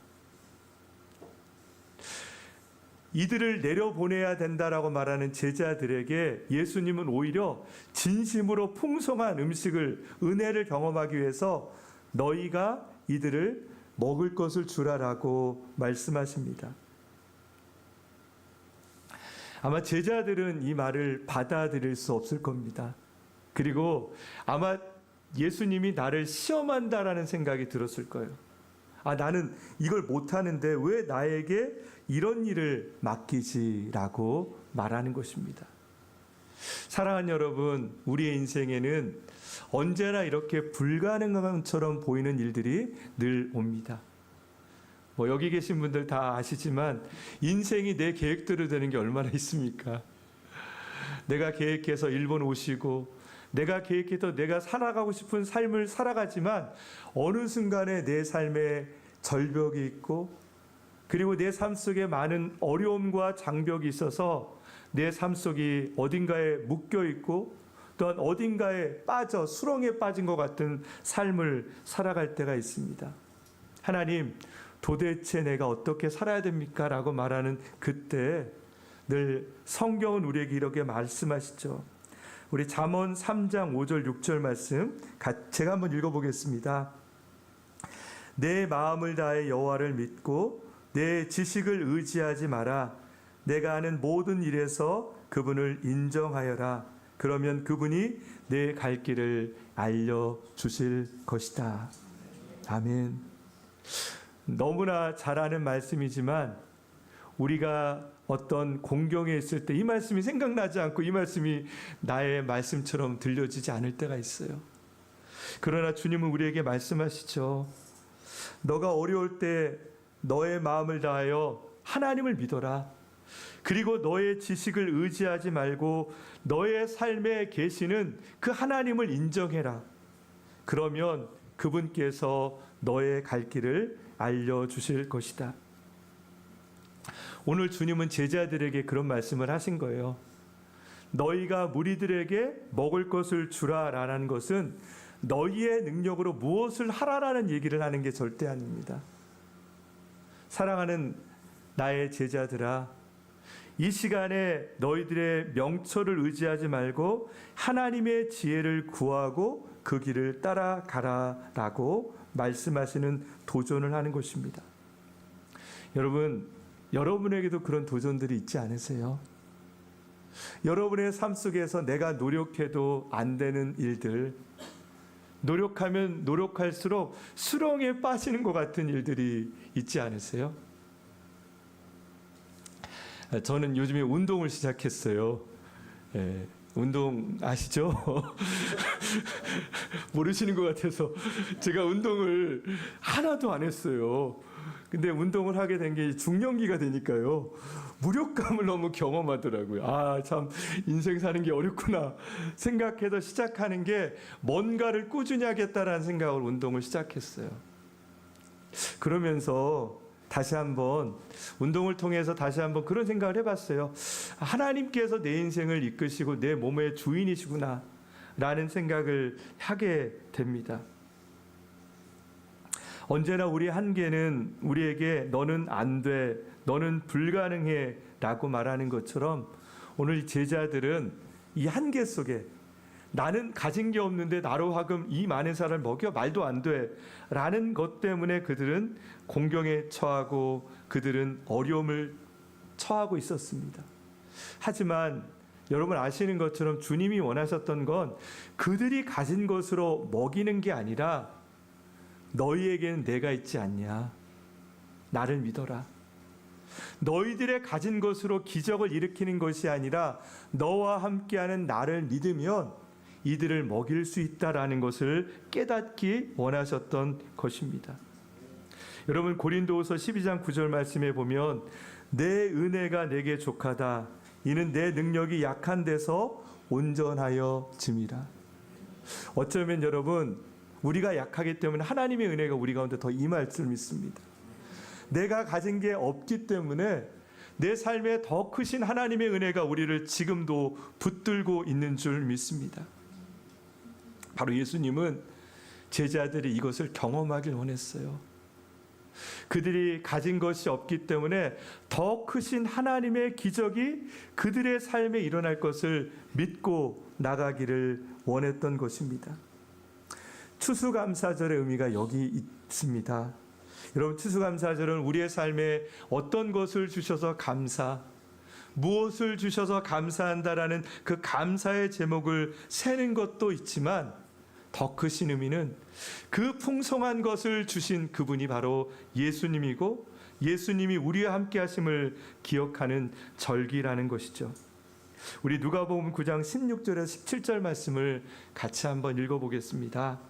이들을 내려보내야 된다라고 말하는 제자들에게 예수님은 오히려 진심으로 풍성한 음식을, 은혜를 경험하기 위해서 너희가 이들을 먹을 것을 주라라고 말씀하십니다. 아마 제자들은 이 말을 받아들일 수 없을 겁니다. 그리고 아마 예수님이 나를 시험한다라는 생각이 들었을 거예요. 나는 이걸 못하는데 왜 나에게 이런 일을 맡기지라고 말하는 것입니다. 사랑하는 여러분, 우리의 인생에는 언제나 이렇게 불가능한 것처럼 보이는 일들이 늘 옵니다. 여기 계신 분들 다 아시지만 인생이 내 계획대로 되는 게 얼마나 있습니까? 내가 계획해서 일본 오시고 내가 계획해서 내가 살아가고 싶은 삶을 살아가지만 어느 순간에 내 삶에 절벽이 있고 그리고 내 삶 속에 많은 어려움과 장벽이 있어서 내 삶 속이 어딘가에 묶여 있고 또한 어딘가에 빠져 수렁에 빠진 것 같은 삶을 살아갈 때가 있습니다. 하나님, 도대체 내가 어떻게 살아야 됩니까? 라고 말하는 그때 늘 성경은 우리에게 이렇게 말씀하시죠. 우리 잠언 3장 5절 6절 말씀 제가 한번 읽어보겠습니다. 내 마음을 다해 여호와를 믿고 내 지식을 의지하지 마라. 내가 하는 모든 일에서 그분을 인정하여라. 그러면 그분이 내 갈 길을 알려주실 것이다. 아멘. 너무나 잘 아는 말씀이지만 우리가 어떤 공경에 있을 때 이 말씀이 생각나지 않고 이 말씀이 나의 말씀처럼 들려지지 않을 때가 있어요. 그러나 주님은 우리에게 말씀하시죠. 너가 어려울 때 너의 마음을 다하여 하나님을 믿어라. 그리고 너의 지식을 의지하지 말고 너의 삶에 계시는 그 하나님을 인정해라. 그러면 그분께서 너의 갈 길을 알려주실 것이다. 오늘 주님은 제자들에게 그런 말씀을 하신 거예요. 너희가 무리들에게 먹을 것을 주라라는 것은 너희의 능력으로 무엇을 하라라는 얘기를 하는 게 절대 아닙니다. 사랑하는 나의 제자들아, 이 시간에 너희들의 명철을 의지하지 말고 하나님의 지혜를 구하고 그 길을 따라가라라고 말씀하시는 도전을 하는 것입니다. 여러분, 여러분에게도 그런 도전들이 있지 않으세요? 여러분의 삶 속에서 내가 노력해도 안 되는 일들, 노력하면 노력할수록 수렁에 빠지는 것 같은 일들이 있지 않으세요? 저는 요즘에 운동을 시작했어요. 운동 아시죠? 모르시는 것 같아서 제가 운동을 하나도 안 했어요. 근데 운동을 하게 된 게 중년기가 되니까요. 무력감을 너무 경험하더라고요. 참 인생 사는 게 어렵구나 생각해서 시작하는 게 뭔가를 꾸준히 하겠다라는 생각으로 운동을 시작했어요. 그러면서 다시 한번 운동을 통해서 다시 한번 그런 생각을 해봤어요. 하나님께서 내 인생을 이끄시고 내 몸의 주인이시구나 라는 생각을 하게 됩니다. 언제나 우리 한계는 우리에게 너는 안 돼, 너는 불가능해 라고 말하는 것처럼 오늘 제자들은 이 한계 속에 나는 가진 게 없는데 나로 하금 이 많은 사람을 먹여 말도 안 돼 라는 것 때문에 그들은 공경에 처하고 그들은 어려움을 처하고 있었습니다. 하지만 여러분 아시는 것처럼 주님이 원하셨던 건 그들이 가진 것으로 먹이는 게 아니라 너희에게는 내가 있지 않냐, 나를 믿어라. 너희들의 가진 것으로 기적을 일으키는 것이 아니라 너와 함께하는 나를 믿으면 이들을 먹일 수 있다라는 것을 깨닫기 원하셨던 것입니다. 여러분 고린도후서 12장 9절 말씀에 보면 내 은혜가 내게 족하다 이는 내 능력이 약한 데서 온전하여 짐이라. 어쩌면 여러분 우리가 약하기 때문에 하나님의 은혜가 우리 가운데 더 임할 줄 믿습니다. 내가 가진 게 없기 때문에 내 삶에 더 크신 하나님의 은혜가 우리를 지금도 붙들고 있는 줄 믿습니다. 바로 예수님은 제자들이 이것을 경험하길 원했어요. 그들이 가진 것이 없기 때문에 더 크신 하나님의 기적이 그들의 삶에 일어날 것을 믿고 나가기를 원했던 것입니다. 추수감사절의 의미가 여기 있습니다. 여러분 추수감사절은 우리의 삶에 어떤 것을 주셔서 감사, 무엇을 주셔서 감사한다라는 그 감사의 제목을 세는 것도 있지만 더 크신 의미는 그 풍성한 것을 주신 그분이 바로 예수님이고 예수님이 우리와 함께 하심을 기억하는 절기라는 것이죠. 우리 누가복음 9장 16절에서 17절 말씀을 같이 한번 읽어보겠습니다.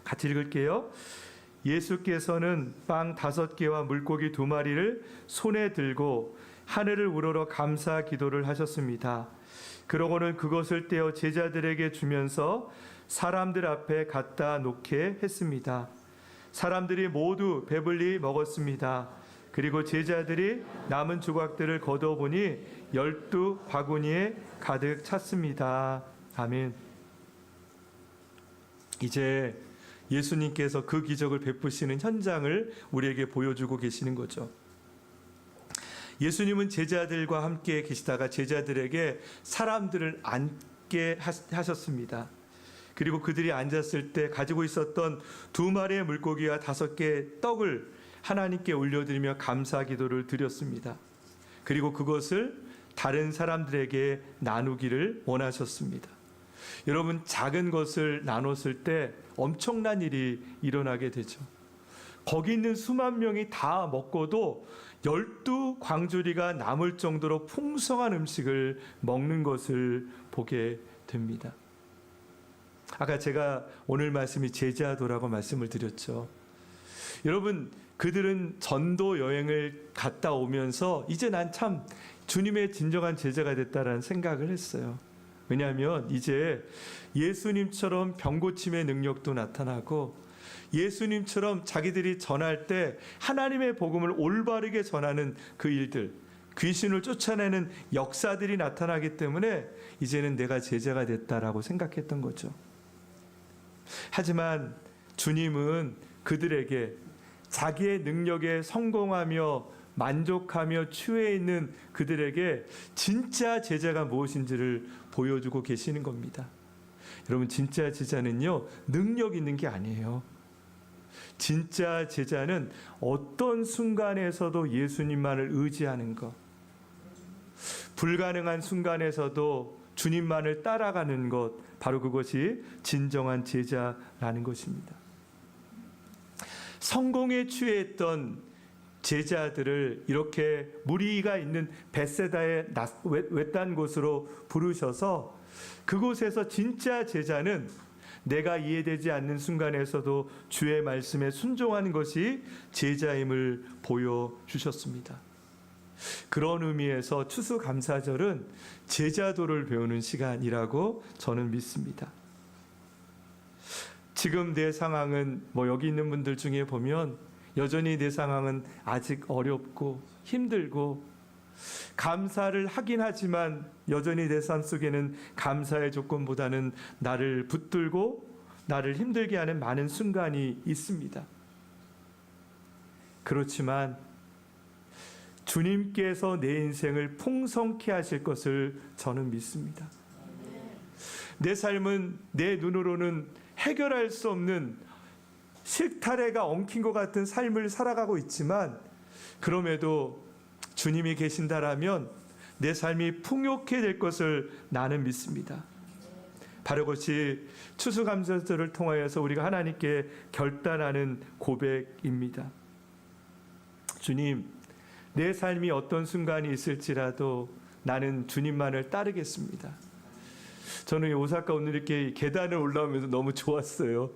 같이 읽을게요. 예수께서는 빵 5개와 물고기 2마리를 손에 들고 하늘을 우러러 감사 기도를 하셨습니다. 그러고는 그것을 떼어 제자들에게 주면서 사람들 앞에 갖다 놓게 했습니다. 사람들이 모두 배불리 먹었습니다. 그리고 제자들이 남은 조각들을 거둬보니 12바구니에 가득 찼습니다. 아멘. 이제 예수님께서 그 기적을 베푸시는 현장을 우리에게 보여주고 계시는 거죠. 예수님은 제자들과 함께 계시다가 제자들에게 사람들을 앉게 하셨습니다. 그리고 그들이 앉았을 때 가지고 있었던 2마리의 물고기와 5개의 떡을 하나님께 올려드리며 감사 기도를 드렸습니다. 그리고 그것을 다른 사람들에게 나누기를 원하셨습니다. 여러분 작은 것을 나눴을 때 엄청난 일이 일어나게 되죠. 거기 있는 수만 명이 다 먹고도 12광주리가 남을 정도로 풍성한 음식을 먹는 것을 보게 됩니다. 아까 제가 오늘 말씀이 제자도라고 말씀을 드렸죠. 여러분 그들은 전도 여행을 갔다 오면서 이제 난 참 주님의 진정한 제자가 됐다라는 생각을 했어요. 왜냐하면 이제 예수님처럼 병고침의 능력도 나타나고 예수님처럼 자기들이 전할 때 하나님의 복음을 올바르게 전하는 그 일들, 귀신을 쫓아내는 역사들이 나타나기 때문에 이제는 내가 제자가 됐다라고 생각했던 거죠. 하지만 주님은 그들에게 자기의 능력에 성공하며 만족하며 추해 있는 그들에게 진짜 제자가 무엇인지를 보여주고 계시는 겁니다. 여러분 진짜 제자는요 능력 있는 게 아니에요. 진짜 제자는 어떤 순간에서도 예수님만을 의지하는 것, 불가능한 순간에서도 주님만을 따라가는 것, 바로 그것이 진정한 제자라는 것입니다. 성공에 취했던 제자들을 이렇게 무리가 있는 벳세다의 외딴 곳으로 부르셔서 그곳에서 진짜 제자는 내가 이해되지 않는 순간에서도 주의 말씀에 순종하는 것이 제자임을 보여주셨습니다. 그런 의미에서 추수감사절은 제자도를 배우는 시간이라고 저는 믿습니다. 지금 내 상황은 여기 있는 분들 중에 보면 여전히 내 상황은 아직 어렵고 힘들고 감사를 하긴 하지만 여전히 내 삶 속에는 감사의 조건보다는 나를 붙들고 나를 힘들게 하는 많은 순간이 있습니다. 그렇지만 주님께서 내 인생을 풍성케 하실 것을 저는 믿습니다. 내 삶은 내 눈으로는 해결할 수 없는 실타래가 엉킨 것 같은 삶을 살아가고 있지만, 그럼에도 주님이 계신다라면 내 삶이 풍요케 될 것을 나는 믿습니다. 바로 그것이 추수감사절을 통하여서 우리가 하나님께 결단하는 고백입니다. 주님, 내 삶이 어떤 순간이 있을지라도 나는 주님만을 따르겠습니다. 저는 오사카 오늘이렇게 계단을 올라오면서 너무 좋았어요.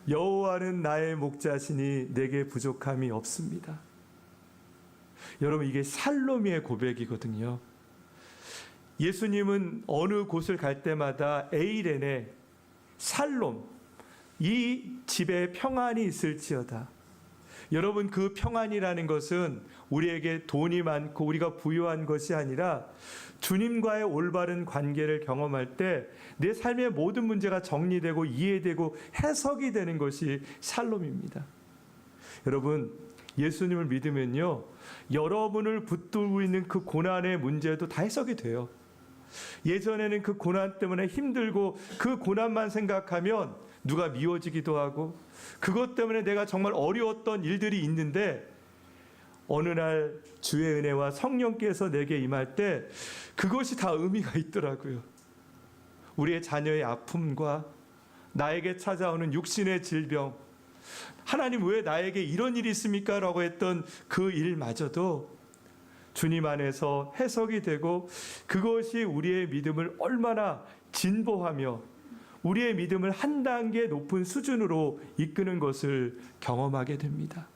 여호와는 나의 목자시니 내게 부족함이 없습니다. 여러분, 이게 살로미의 고백이거든요. 예수님은 어느 곳을 갈 때마다 에이렌에 살롬, 이 집에 평안이 있을지어다. 여러분, 그 평안이라는 것은 우리에게 돈이 많고 우리가 부유한 것이 아니라 주님과의 올바른 관계를 경험할 때 내 삶의 모든 문제가 정리되고 이해되고 해석이 되는 것이 샬롬입니다. 여러분, 예수님을 믿으면요, 여러분을 붙들고 있는 그 고난의 문제도 다 해석이 돼요. 예전에는 그 고난 때문에 힘들고 그 고난만 생각하면 누가 미워지기도 하고 그것 때문에 내가 정말 어려웠던 일들이 있는데, 어느 날 주의 은혜와 성령께서 내게 임할 때 그것이 다 의미가 있더라고요. 우리의 자녀의 아픔과 나에게 찾아오는 육신의 질병, 하나님 왜 나에게 이런 일이 있습니까? 라고 했던 그 일마저도 주님 안에서 해석이 되고, 그것이 우리의 믿음을 얼마나 진보하며 우리의 믿음을 한 단계 높은 수준으로 이끄는 것을 경험하게 됩니다.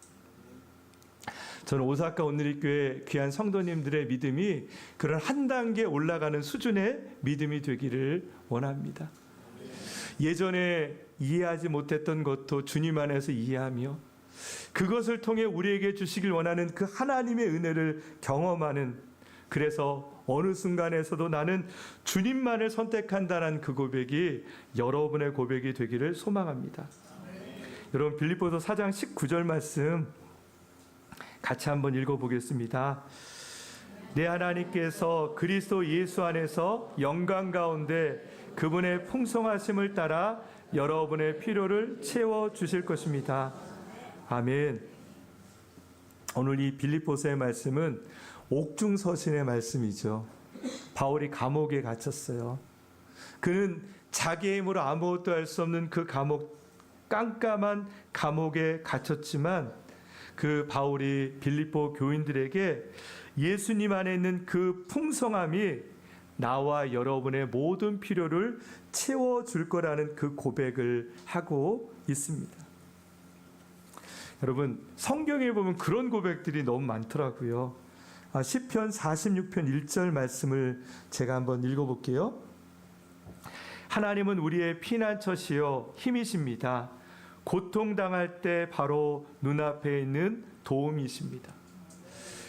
저는 오사카 온누리교회 귀한 성도님들의 믿음이 그런 한 단계 올라가는 수준의 믿음이 되기를 원합니다. 예전에 이해하지 못했던 것도 주님 안에서 이해하며 그것을 통해 우리에게 주시길 원하는 그 하나님의 은혜를 경험하는, 그래서 어느 순간에서도 나는 주님만을 선택한다는 그 고백이 여러분의 고백이 되기를 소망합니다. 여러분, 빌립보서 4장 19절 말씀 같이 한번 읽어보겠습니다. 내 하나님께서 그리스도 예수 안에서 영광 가운데 그분의 풍성하심을 따라 여러분의 필요를 채워주실 것입니다. 아멘. 오늘 이 빌립보서의 말씀은 옥중서신의 말씀이죠. 바울이 감옥에 갇혔어요. 그는 자기의 힘으로 아무것도 할 수 없는 그 감옥, 깜깜한 감옥에 갇혔지만 그 바울이 빌립보 교인들에게 예수님 안에 있는 그 풍성함이 나와 여러분의 모든 필요를 채워줄 거라는 그 고백을 하고 있습니다. 여러분, 성경에 보면 그런 고백들이 너무 많더라고요. 시편 46편 1절 말씀을 제가 한번 읽어볼게요. 하나님은 우리의 피난처시여 힘이십니다. 고통당할 때 바로 눈앞에 있는 도움이십니다.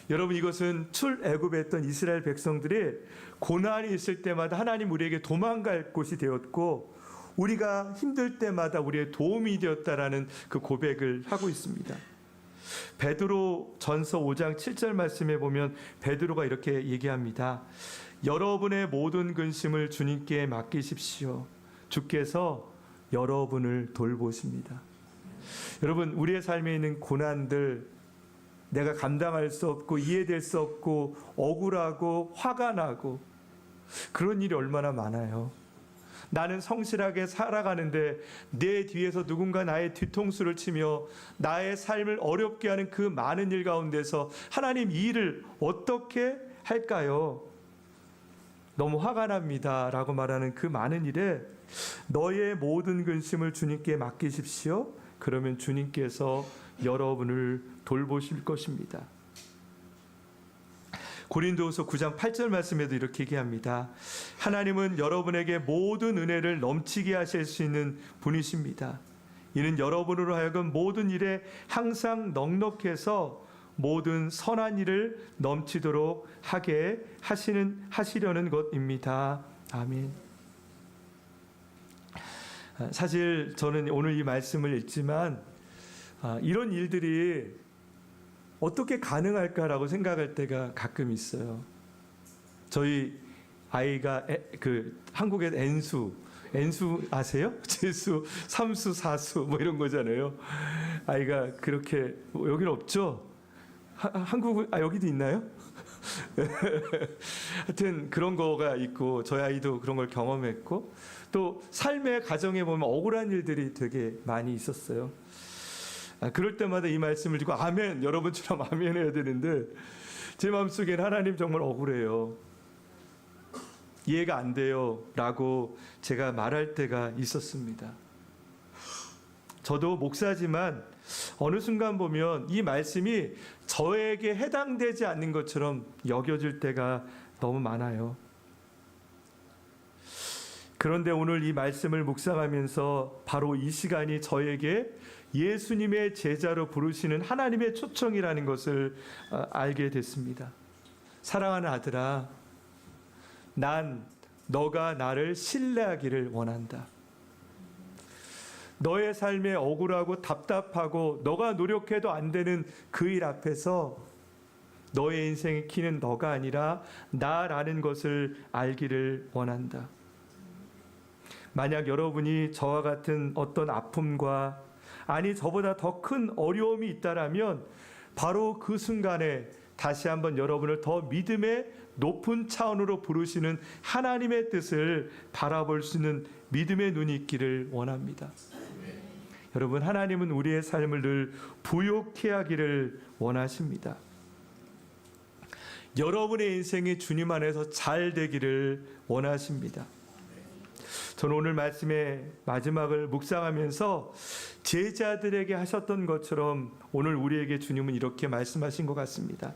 여러분, 이것은 출애굽에 했던 이스라엘 백성들이 고난이 있을 때마다 하나님 우리에게 도망갈 곳이 되었고, 우리가 힘들 때마다 우리의 도움이 되었다라는 그 고백을 하고 있습니다. 베드로 전서 5장 7절 말씀에 보면 베드로가 이렇게 얘기합니다. 여러분의 모든 근심을 주님께 맡기십시오. 주께서 여러분을 돌보십니다. 여러분, 우리의 삶에 있는 고난들, 내가 감당할 수 없고 이해될 수 없고 억울하고 화가 나고 그런 일이 얼마나 많아요. 나는 성실하게 살아가는데 내 뒤에서 누군가 나의 뒤통수를 치며 나의 삶을 어렵게 하는 그 많은 일 가운데서 하나님, 이 일을 어떻게 할까요? 너무 화가 납니다 라고 말하는 그 많은 일에 너의 모든 근심을 주님께 맡기십시오. 그러면 주님께서 여러분을 돌보실 것입니다. 고린도후서 9장 8절 말씀에도 이렇게 얘기합니다. 하나님은 여러분에게 모든 은혜를 넘치게 하실 수 있는 분이십니다. 이는 여러분으로 하여금 모든 일에 항상 넉넉해서 모든 선한 일을 넘치도록 하게 하시려는 것입니다. 아멘. 사실 저는 오늘 이 말씀을 읽지만 이런 일들이 어떻게 가능할까라고 생각할 때가 가끔 있어요. 저희 아이가 한국의 N수 아세요? 재수, 3수, 4수 뭐 이런 거잖아요. 아이가 그렇게 여기는 없죠? 한국은 여기도 있나요? 하여튼 그런 거가 있고 저희 아이도 그런 걸 경험했고 또 삶의 가정에 보면 억울한 일들이 되게 많이 있었어요. 그럴 때마다 이 말씀을 듣고 아멘, 여러분처럼 아멘 해야 되는데 제 마음속엔 하나님 정말 억울해요. 이해가 안 돼요 라고 제가 말할 때가 있었습니다. 저도 목사지만 어느 순간 보면 이 말씀이 저에게 해당되지 않는 것처럼 여겨질 때가 너무 많아요. 그런데 오늘 이 말씀을 묵상하면서 바로 이 시간이 저에게 예수님의 제자로 부르시는 하나님의 초청이라는 것을 알게 됐습니다. 사랑하는 아들아, 난 너가 나를 신뢰하기를 원한다. 너의 삶에 억울하고 답답하고 너가 노력해도 안 되는 그 일 앞에서 너의 인생의 키는 너가 아니라 나라는 것을 알기를 원한다. 만약 여러분이 저와 같은 어떤 아픔과 아니 저보다 더 큰 어려움이 있다라면 바로 그 순간에 다시 한번 여러분을 더 믿음의 높은 차원으로 부르시는 하나님의 뜻을 바라볼 수 있는 믿음의 눈이 있기를 원합니다. 여러분, 하나님은 우리의 삶을 늘 부욕해 하기를 원하십니다. 여러분의 인생이 주님 안에서 잘 되기를 원하십니다. 저는 오늘 말씀의 마지막을 묵상하면서 제자들에게 하셨던 것처럼 오늘 우리에게 주님은 이렇게 말씀하신 것 같습니다.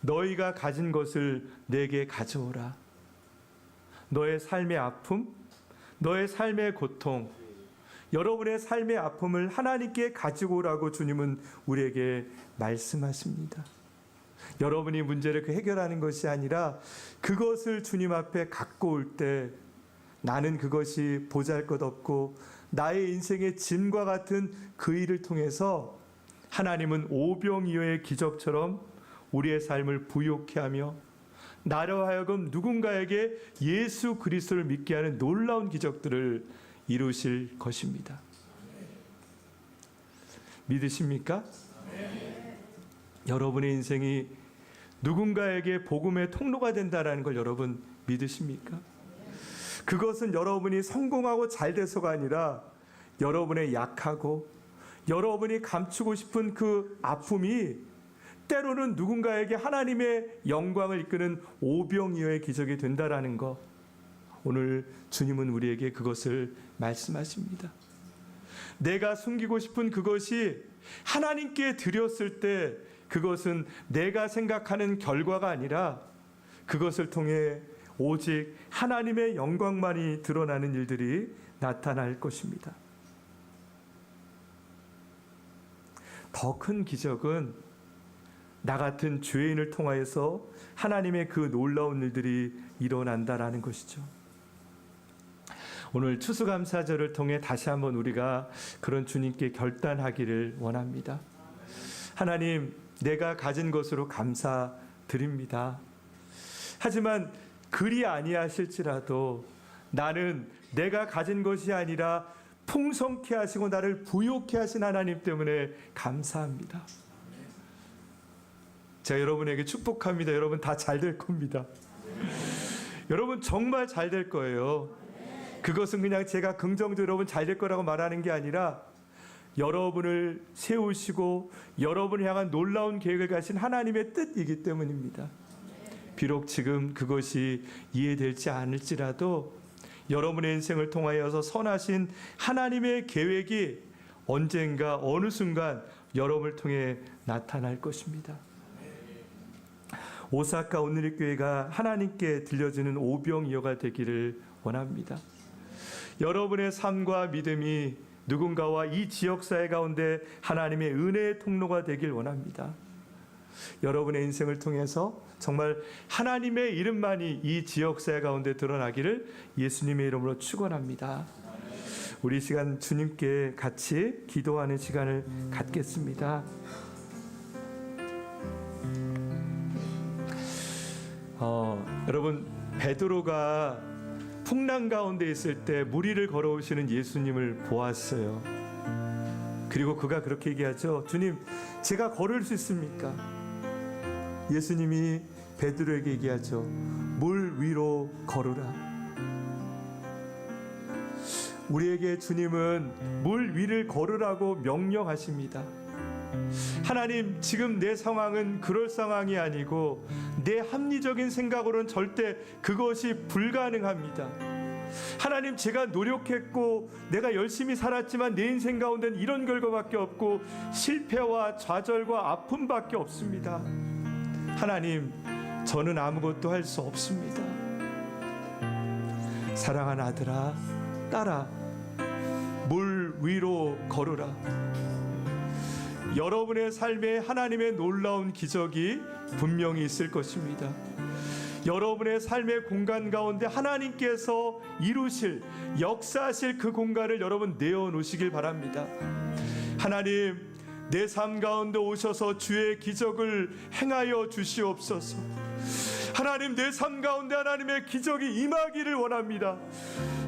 너희가 가진 것을 내게 가져오라. 너의 삶의 아픔, 너의 삶의 고통, 여러분의 삶의 아픔을 하나님께 가지고 오라고 주님은 우리에게 말씀하십니다. 여러분이 문제를 해결하는 것이 아니라 그것을 주님 앞에 갖고 올 때 나는 그것이 보잘것없고 나의 인생의 짐과 같은 그 일을 통해서 하나님은 오병이어의 기적처럼 우리의 삶을 부욕해 하며 나로 하여금 누군가에게 예수 그리스도를 믿게 하는 놀라운 기적들을 이루실 것입니다. 믿으십니까? 여러분의 인생이 누군가에게 복음의 통로가 된다는 걸 여러분 믿으십니까? 그것은 여러분이 성공하고 잘 돼서가 아니라 여러분의 약하고 여러분이 감추고 싶은 그 아픔이 때로는 누군가에게 하나님의 영광을 이끄는 오병이어의 기적이 된다라는 것, 오늘 주님은 우리에게 그것을 말씀하십니다. 내가 숨기고 싶은 그것이 하나님께 드렸을 때 그것은 내가 생각하는 결과가 아니라 그것을 통해 오직 하나님의 영광만이 드러나는 일들이 나타날 것입니다. 더 큰 기적은 나 같은 죄인을 통하여서 하나님의 그 놀라운 일들이 일어난다라는 것이죠. 오늘 추수감사절을 통해 다시 한번 우리가 그런 주님께 결단하기를 원합니다. 하나님, 내가 가진 것으로 감사드립니다. 하지만 그리 아니하실지라도 나는 내가 가진 것이 아니라 풍성케 하시고 나를 부욕케 하신 하나님 때문에 감사합니다. 제가 여러분에게 축복합니다. 여러분 다 잘 될 겁니다. 여러분 정말 잘 될 거예요. 그것은 그냥 제가 긍정적으로 여러분 잘 될 거라고 말하는 게 아니라 여러분을 세우시고 여러분을 향한 놀라운 계획을 가신 하나님의 뜻이기 때문입니다. 비록 지금 그것이 이해될지 않을지라도 여러분의 인생을 통하여서 선하신 하나님의 계획이 언젠가 어느 순간 여러분을 통해 나타날 것입니다. 오사카 온누리교회가 하나님께 들려주는 오병이어가 되기를 원합니다. 여러분의 삶과 믿음이 누군가와 이 지역사회 가운데 하나님의 은혜의 통로가 되길 원합니다. 여러분의 인생을 통해서 정말 하나님의 이름만이 이 지역사회 가운데 드러나기를 예수님의 이름으로 축원합니다. 우리 시간 주님께 같이 기도하는 시간을 갖겠습니다. 여러분, 베드로가 풍랑 가운데 있을 때 물 위를 걸어오시는 예수님을 보았어요. 그리고 그가 그렇게 얘기하죠. 주님, 제가 걸을 수 있습니까? 예수님이 베드로에게 얘기하죠. 물 위로 걸으라. 우리에게 주님은 물 위를 걸으라고 명령하십니다. 하나님, 지금 내 상황은 그럴 상황이 아니고 내 합리적인 생각으로는 절대 그것이 불가능합니다. 하나님, 제가 노력했고 내가 열심히 살았지만 내 인생 가운데는 이런 결과밖에 없고 실패와 좌절과 아픔밖에 없습니다. 하나님, 저는 아무것도 할 수 없습니다. 사랑하는 아들아, 딸아, 물 위로 걸으라. 여러분의 삶에 하나님의 놀라운 기적이 분명히 있을 것입니다. 여러분의 삶의 공간 가운데 하나님께서 이루실, 역사하실 그 공간을 여러분 내어놓으시길 바랍니다. 하나님, 내 삶 가운데 오셔서 주의 기적을 행하여 주시옵소서. 하나님, 내 삶 가운데 하나님의 기적이 임하기를 원합니다.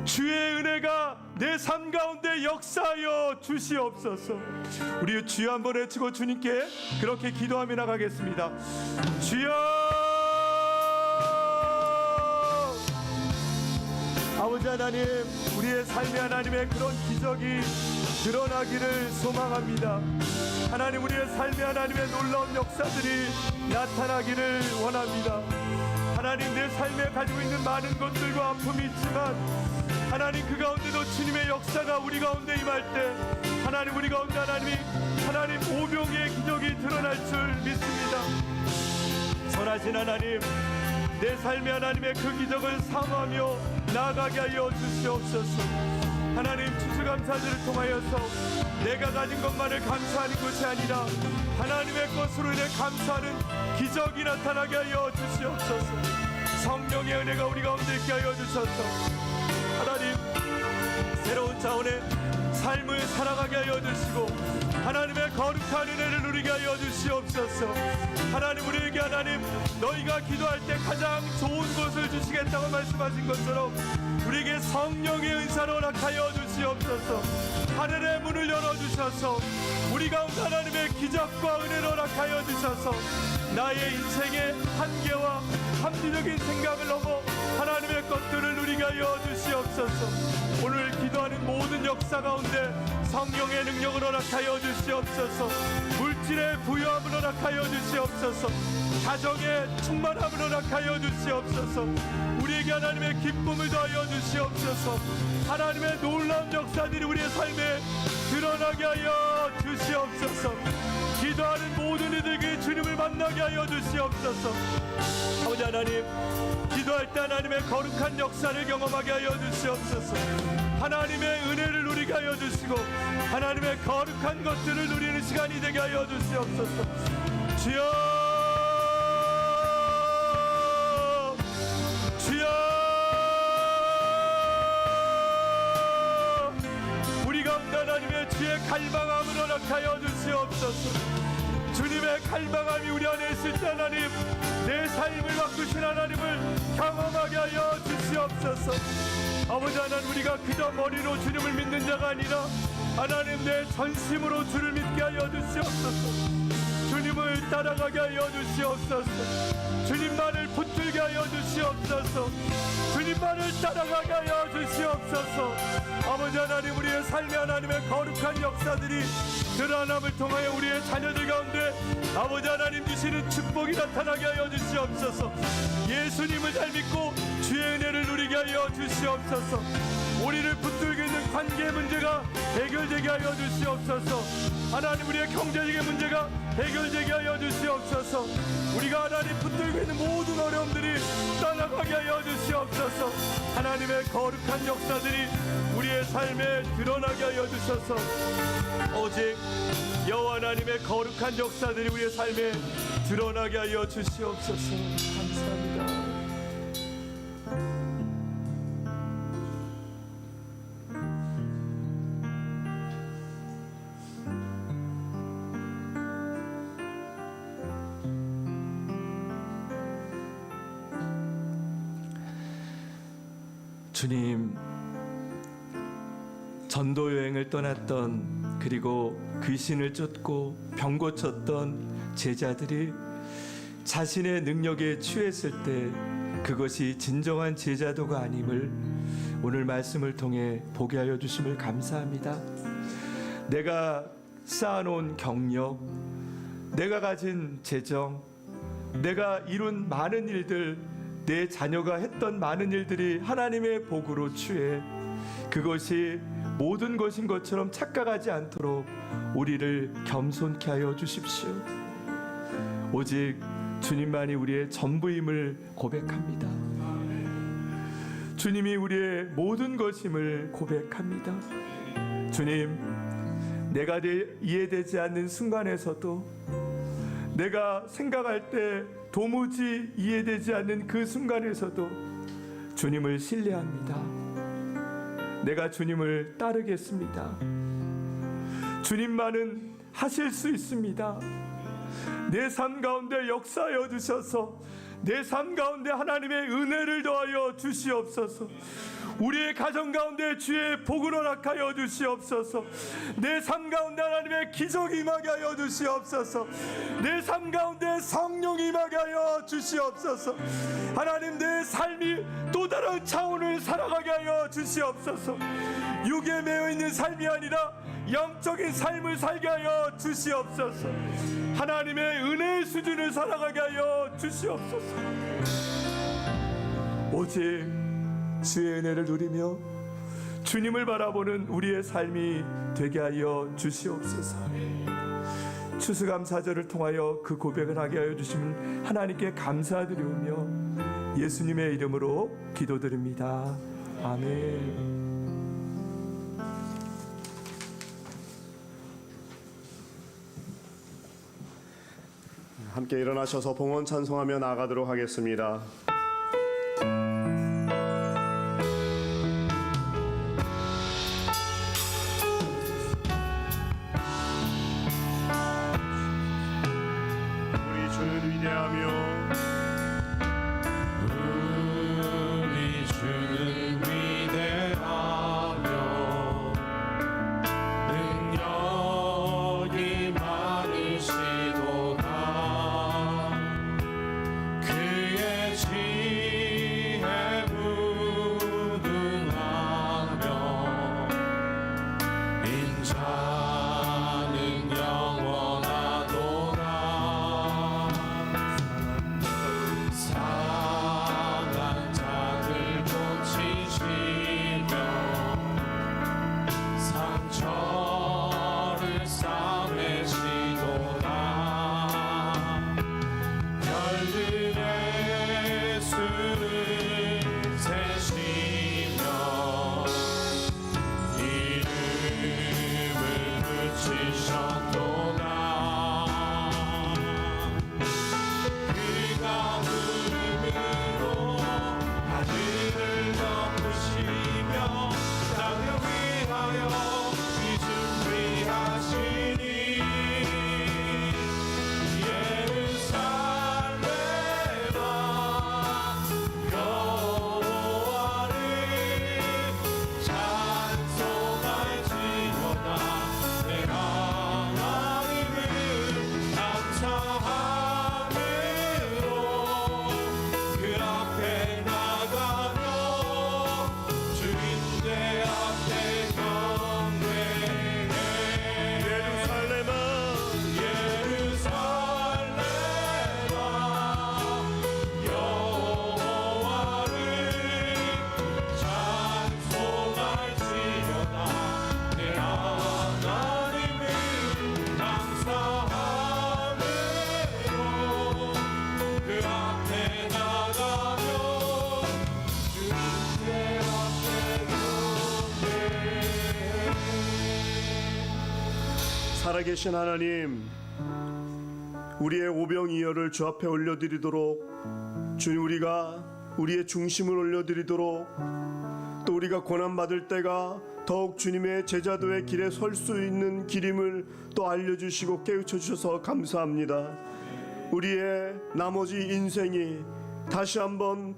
주의 은혜가 내 삶 가운데 역사하여 주시옵소서. 우리 주여 한번 외치고 주님께 그렇게 기도하며 나가겠습니다. 주여! 아버지 하나님, 우리의 삶에 하나님의 그런 기적이 드러나기를 소망합니다. 하나님, 우리의 삶에 하나님의 놀라운 역사들이 나타나기를 원합니다. 하나님, 내 삶에 가지고 있는 많은 것들과 아픔이 있지만 하나님, 그 가운데도 주님의 역사가 우리 가운데 임할 때 하나님, 우리 가운데 하나님 오병이의 기적이 드러날 줄 믿습니다. 선하신 하나님, 내 삶에 하나님의 그 기적을 사모하며 나아가게 하여 주시옵소서. 하나님, 추수감사절을 통하여서 내가 가진 것만을 감사하는 것이 아니라 하나님의 것으로 인해 감사하는 기적이 나타나게 하여 주시옵소서. 성령의 은혜가 우리 가운데 있게 하여 주셔서 하나님, 새로운 차원의 삶을 살아가게 하여 주시고 하나님의 거룩한 은혜를 누리게 하여 주시옵소서. 하나님, 우리에게 하나님, 너희가 기도할 때 가장 좋은 것을 주시겠다고 말씀하신 것처럼 우리에게 성령의 은사를 허락하여 주시옵소서. 하늘의 문을 열어주셔서 우리 가운데 하나님의 기적과 은혜를 허락하여 주셔서 나의 인생의 한계와 합리적인 생각을 넘어 하나님의 것들을 누리게 하여 주시옵소서. 오늘 기도하는 모든 역사 가운데 성령의 능력을 허락하여 주시옵소서. 물질의 부유함을 허락하여 주시옵소서. 가정의 충만함을 허락하여 주시옵소서. 우리에게 하나님의 기쁨을 더하여 주시옵소서. 하나님의 놀라운 역사들이 우리의 삶에 드러나게 하여 주시옵소서. 기도하는 모든 이들에게 주님을 만나게 하여 주시옵소서. 아버지 하나님, 기도할 때 하나님의 거룩한 역사를 경험하게 하여 주시옵소서. 하나님의 은혜를 누리게 하여 주시고 하나님의 거룩한 것들을 누리는 시간이 되게 하여 주시옵소서. 주여, 주여, 우리 가운데 하나님의 주의 갈망함을 허락하여 주시옵소서. 주님의 갈망함이 우리 안에 있을 때 하나님, 내 삶을 바꾸신 하나님을 경험하게 하여 주시옵소서. 아버지 하나님, 우리가 그저 머리로 주님을 믿는 자가 아니라 하나님, 내 전심으로 주를 믿게 하여 주시옵소서. 주님을 따라가게 하여 주시옵소서. 주님만을 붙들게 하여 주시옵소서. 주님만을 따라가게 하여 주시옵소서. 아버지 하나님, 우리의 삶에 하나님의 거룩한 역사들이 드러남을 통하여 우리의 자녀들 가운데 아버지 하나님 주시는 축복이 나타나게 하여 주시옵소서. 예수님을 잘 믿고 주의 은혜를 누리게 하여 주시옵소서. 우리를 붙들고 있는 관계 문제가 해결되게 하여 주시옵소서. 하나님, 우리의 경제적인 문제가 해결되게 하여 주시옵소서. 우리가 하나님 붙들고 있는 모든 어려움들이 떠나가게 하여 주시옵소서. 하나님의 거룩한 역사들이 우리의 삶에 드러나게 하여 주셔서 오직 여호와 하나님의 거룩한 역사들이 우리의 삶에 드러나게 하여 주시옵소서. 감사합니다. 주님, 전도 여행을 떠났던, 그리고 귀신을 쫓고 병 고쳤던 제자들이 자신의 능력에 취했을 때 그것이 진정한 제자도가 아님을 오늘 말씀을 통해 보게 하여 주심을 감사합니다. 내가 쌓아놓은 경력, 내가 가진 재정, 내가 이룬 많은 일들, 내 자녀가 했던 많은 일들이 하나님의 복으로 취해 그것이 모든 것인 것처럼 착각하지 않도록 우리를 겸손케 하여 주십시오. 오직 주님만이 우리의 전부임을 고백합니다. 주님이 우리의 모든 것임을 고백합니다. 주님, 내가 이해되지 않는 순간에서도, 내가 생각할 때 도무지 이해되지 않는 그 순간에서도 주님을 신뢰합니다. 내가 주님을 따르겠습니다. 주님만은 하실 수 있습니다. 내 삶 가운데 역사하여 주셔서 내 삶 가운데 하나님의 은혜를 더하여 주시옵소서. 우리의 가정 가운데 주의 복을 허락하여 주시옵소서. 내 삶 가운데 하나님의 기적이 임하게 하여 주시옵소서. 내 삶 가운데 성령이 임하게 하여 주시옵소서. 하나님, 내 삶이 또 다른 차원을 살아가게 하여 주시옵소서. 육에 매여 있는 삶이 아니라 영적인 삶을 살게 하여 주시옵소서. 하나님의 은혜의 수준을 살아가게 하여 주시옵소서. 오직 주의 은혜를 누리며 주님을 바라보는 우리의 삶이 되게 하여 주시옵소서. 추수감사절을 통하여 그 고백을 하게 하여 주시면 하나님께 감사드리오며 예수님의 이름으로 기도드립니다. 아멘. 함께 일어나셔서 봉헌 찬송하며 나아가도록 하겠습니다. 우리 주는 위대하며 우리 주는 위대하며 능력이 많으시도다. 그의 지혜 무궁하며 인자는 영원하도다. 상한 자들 고치시며 상처를 싸매시도다. 별들의 수를 세시며 이름을 붙이셨도다. 그가 구름으로 하늘을 덮으시며 땅을 위하여 비 준비하시니 예루살렘아 여호와를 찬송할지어다. 내 하나님을 감사함으로 그 앞에 나가며 주인의 앞에 경배해. 예루살렘아 여호와를 찬송할지어다. 내 하나님을 감사함으로 그 앞에 나가며 주의 앞에 경배해. 살아계신 하나님, 우리의 오병이어를 주 앞에 올려드리도록, 주님, 우리가 우리의 중심을 올려드리도록, 또 우리가 고난받을 때가 더욱 주님의 제자도의 길에 설 수 있는 길임을 또 알려주시고 깨우쳐 주셔서 감사합니다. 우리의 나머지 인생이 다시 한번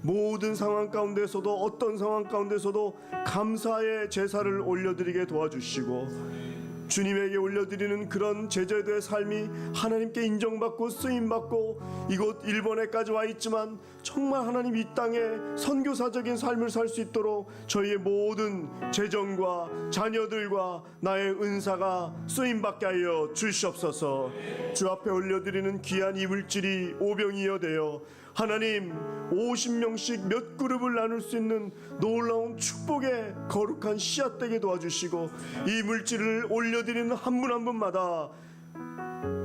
모든 상황 가운데서도 어떤 상황 가운데서도 감사의 제사를 올려드리게 도와주시고 주님에게 올려드리는 그런 제자들의 삶이 하나님께 인정받고 쓰임받고 이곳 일본에까지 와 있지만 정말 하나님 이 땅에 선교사적인 삶을 살 수 있도록 저희의 모든 재정과 자녀들과 나의 은사가 쓰임받게 하여 주시옵소서. 주 앞에 올려드리는 귀한 이물질이 오병이어 되어 하나님 50명씩 몇 그룹을 나눌 수 있는 놀라운 축복의 거룩한 씨앗 되게 도와주시고 이 물질을 올려드리는 한 분 한 분마다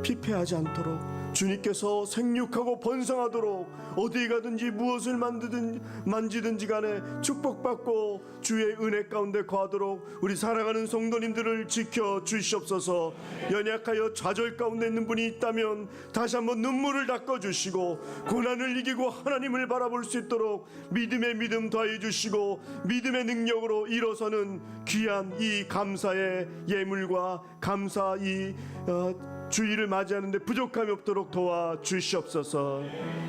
피폐하지 않도록 주님께서 생육하고 번성하도록 어디 가든지 무엇을 만지든지 간에 축복받고 주의 은혜 가운데 거하도록 우리 살아가는 성도님들을 지켜 주시옵소서. 연약하여 좌절 가운데 있는 분이 있다면 다시 한번 눈물을 닦아주시고 고난을 이기고 하나님을 바라볼 수 있도록 믿음의 믿음 더해 주시고 믿음의 능력으로 일어서는 귀한 이 감사의 예물과 감사 이 주일을 맞이하는데 부족함이 없도록 도와주시옵소서.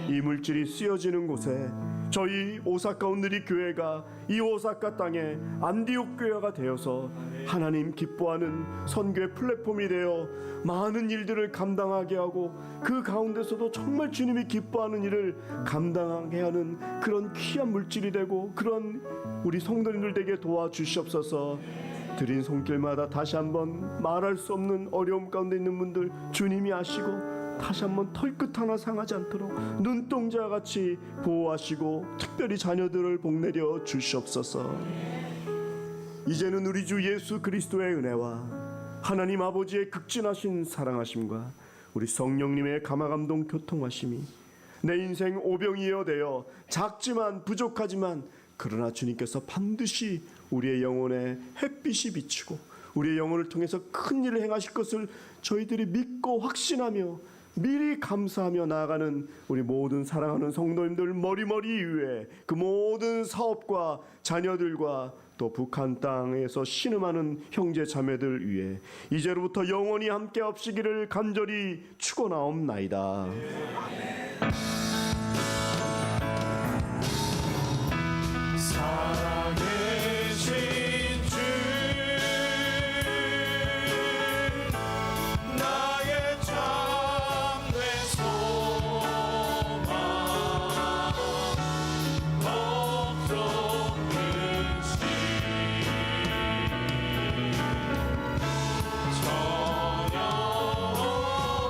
이 물질이 쓰여지는 곳에 저희 오사카 온누리 교회가 이 오사카 땅에 안디옥 교회가 되어서 하나님 기뻐하는 선교의 플랫폼이 되어 많은 일들을 감당하게 하고 그 가운데서도 정말 주님이 기뻐하는 일을 감당하게 하는 그런 귀한 물질이 되고 그런 우리 성도님들 되게 도와주시옵소서. 드린 손길마다 다시 한번 말할 수 없는 어려움 가운데 있는 분들 주님이 아시고 다시 한번 털끝 하나 상하지 않도록 눈동자와 같이 보호하시고 특별히 자녀들을 복내려 주시옵소서. 이제는 우리 주 예수 그리스도의 은혜와 하나님 아버지의 극진하신 사랑하심과 우리 성령님의 감화감동 교통하심이 내 인생 오병이어 되어 작지만 부족하지만 그러나 주님께서 반드시 우리의 영혼에 햇빛이 비치고 우리의 영혼을 통해서 큰 일을 행하실 것을 저희들이 믿고 확신하며 미리 감사하며 나아가는 우리 모든 사랑하는 성도님들 머리머리 위에 그 모든 사업과 자녀들과 또 북한 땅에서 신음하는 형제 자매들 위해 이제로부터 영원히 함께 합시기를 간절히 축원하옵나이다. 살아계신 주 나의 참된 소망 걱정 근심 전혀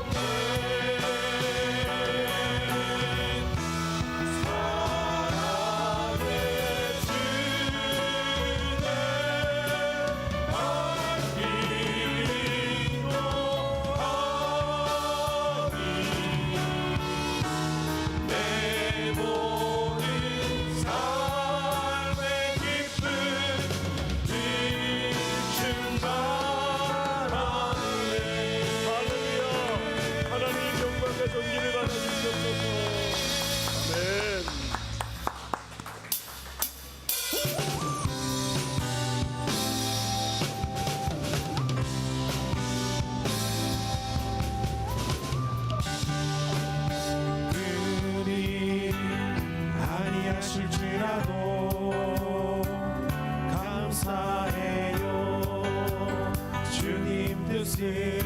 없네. 그리 아니하실지라도 감사해요. 주님 뜻을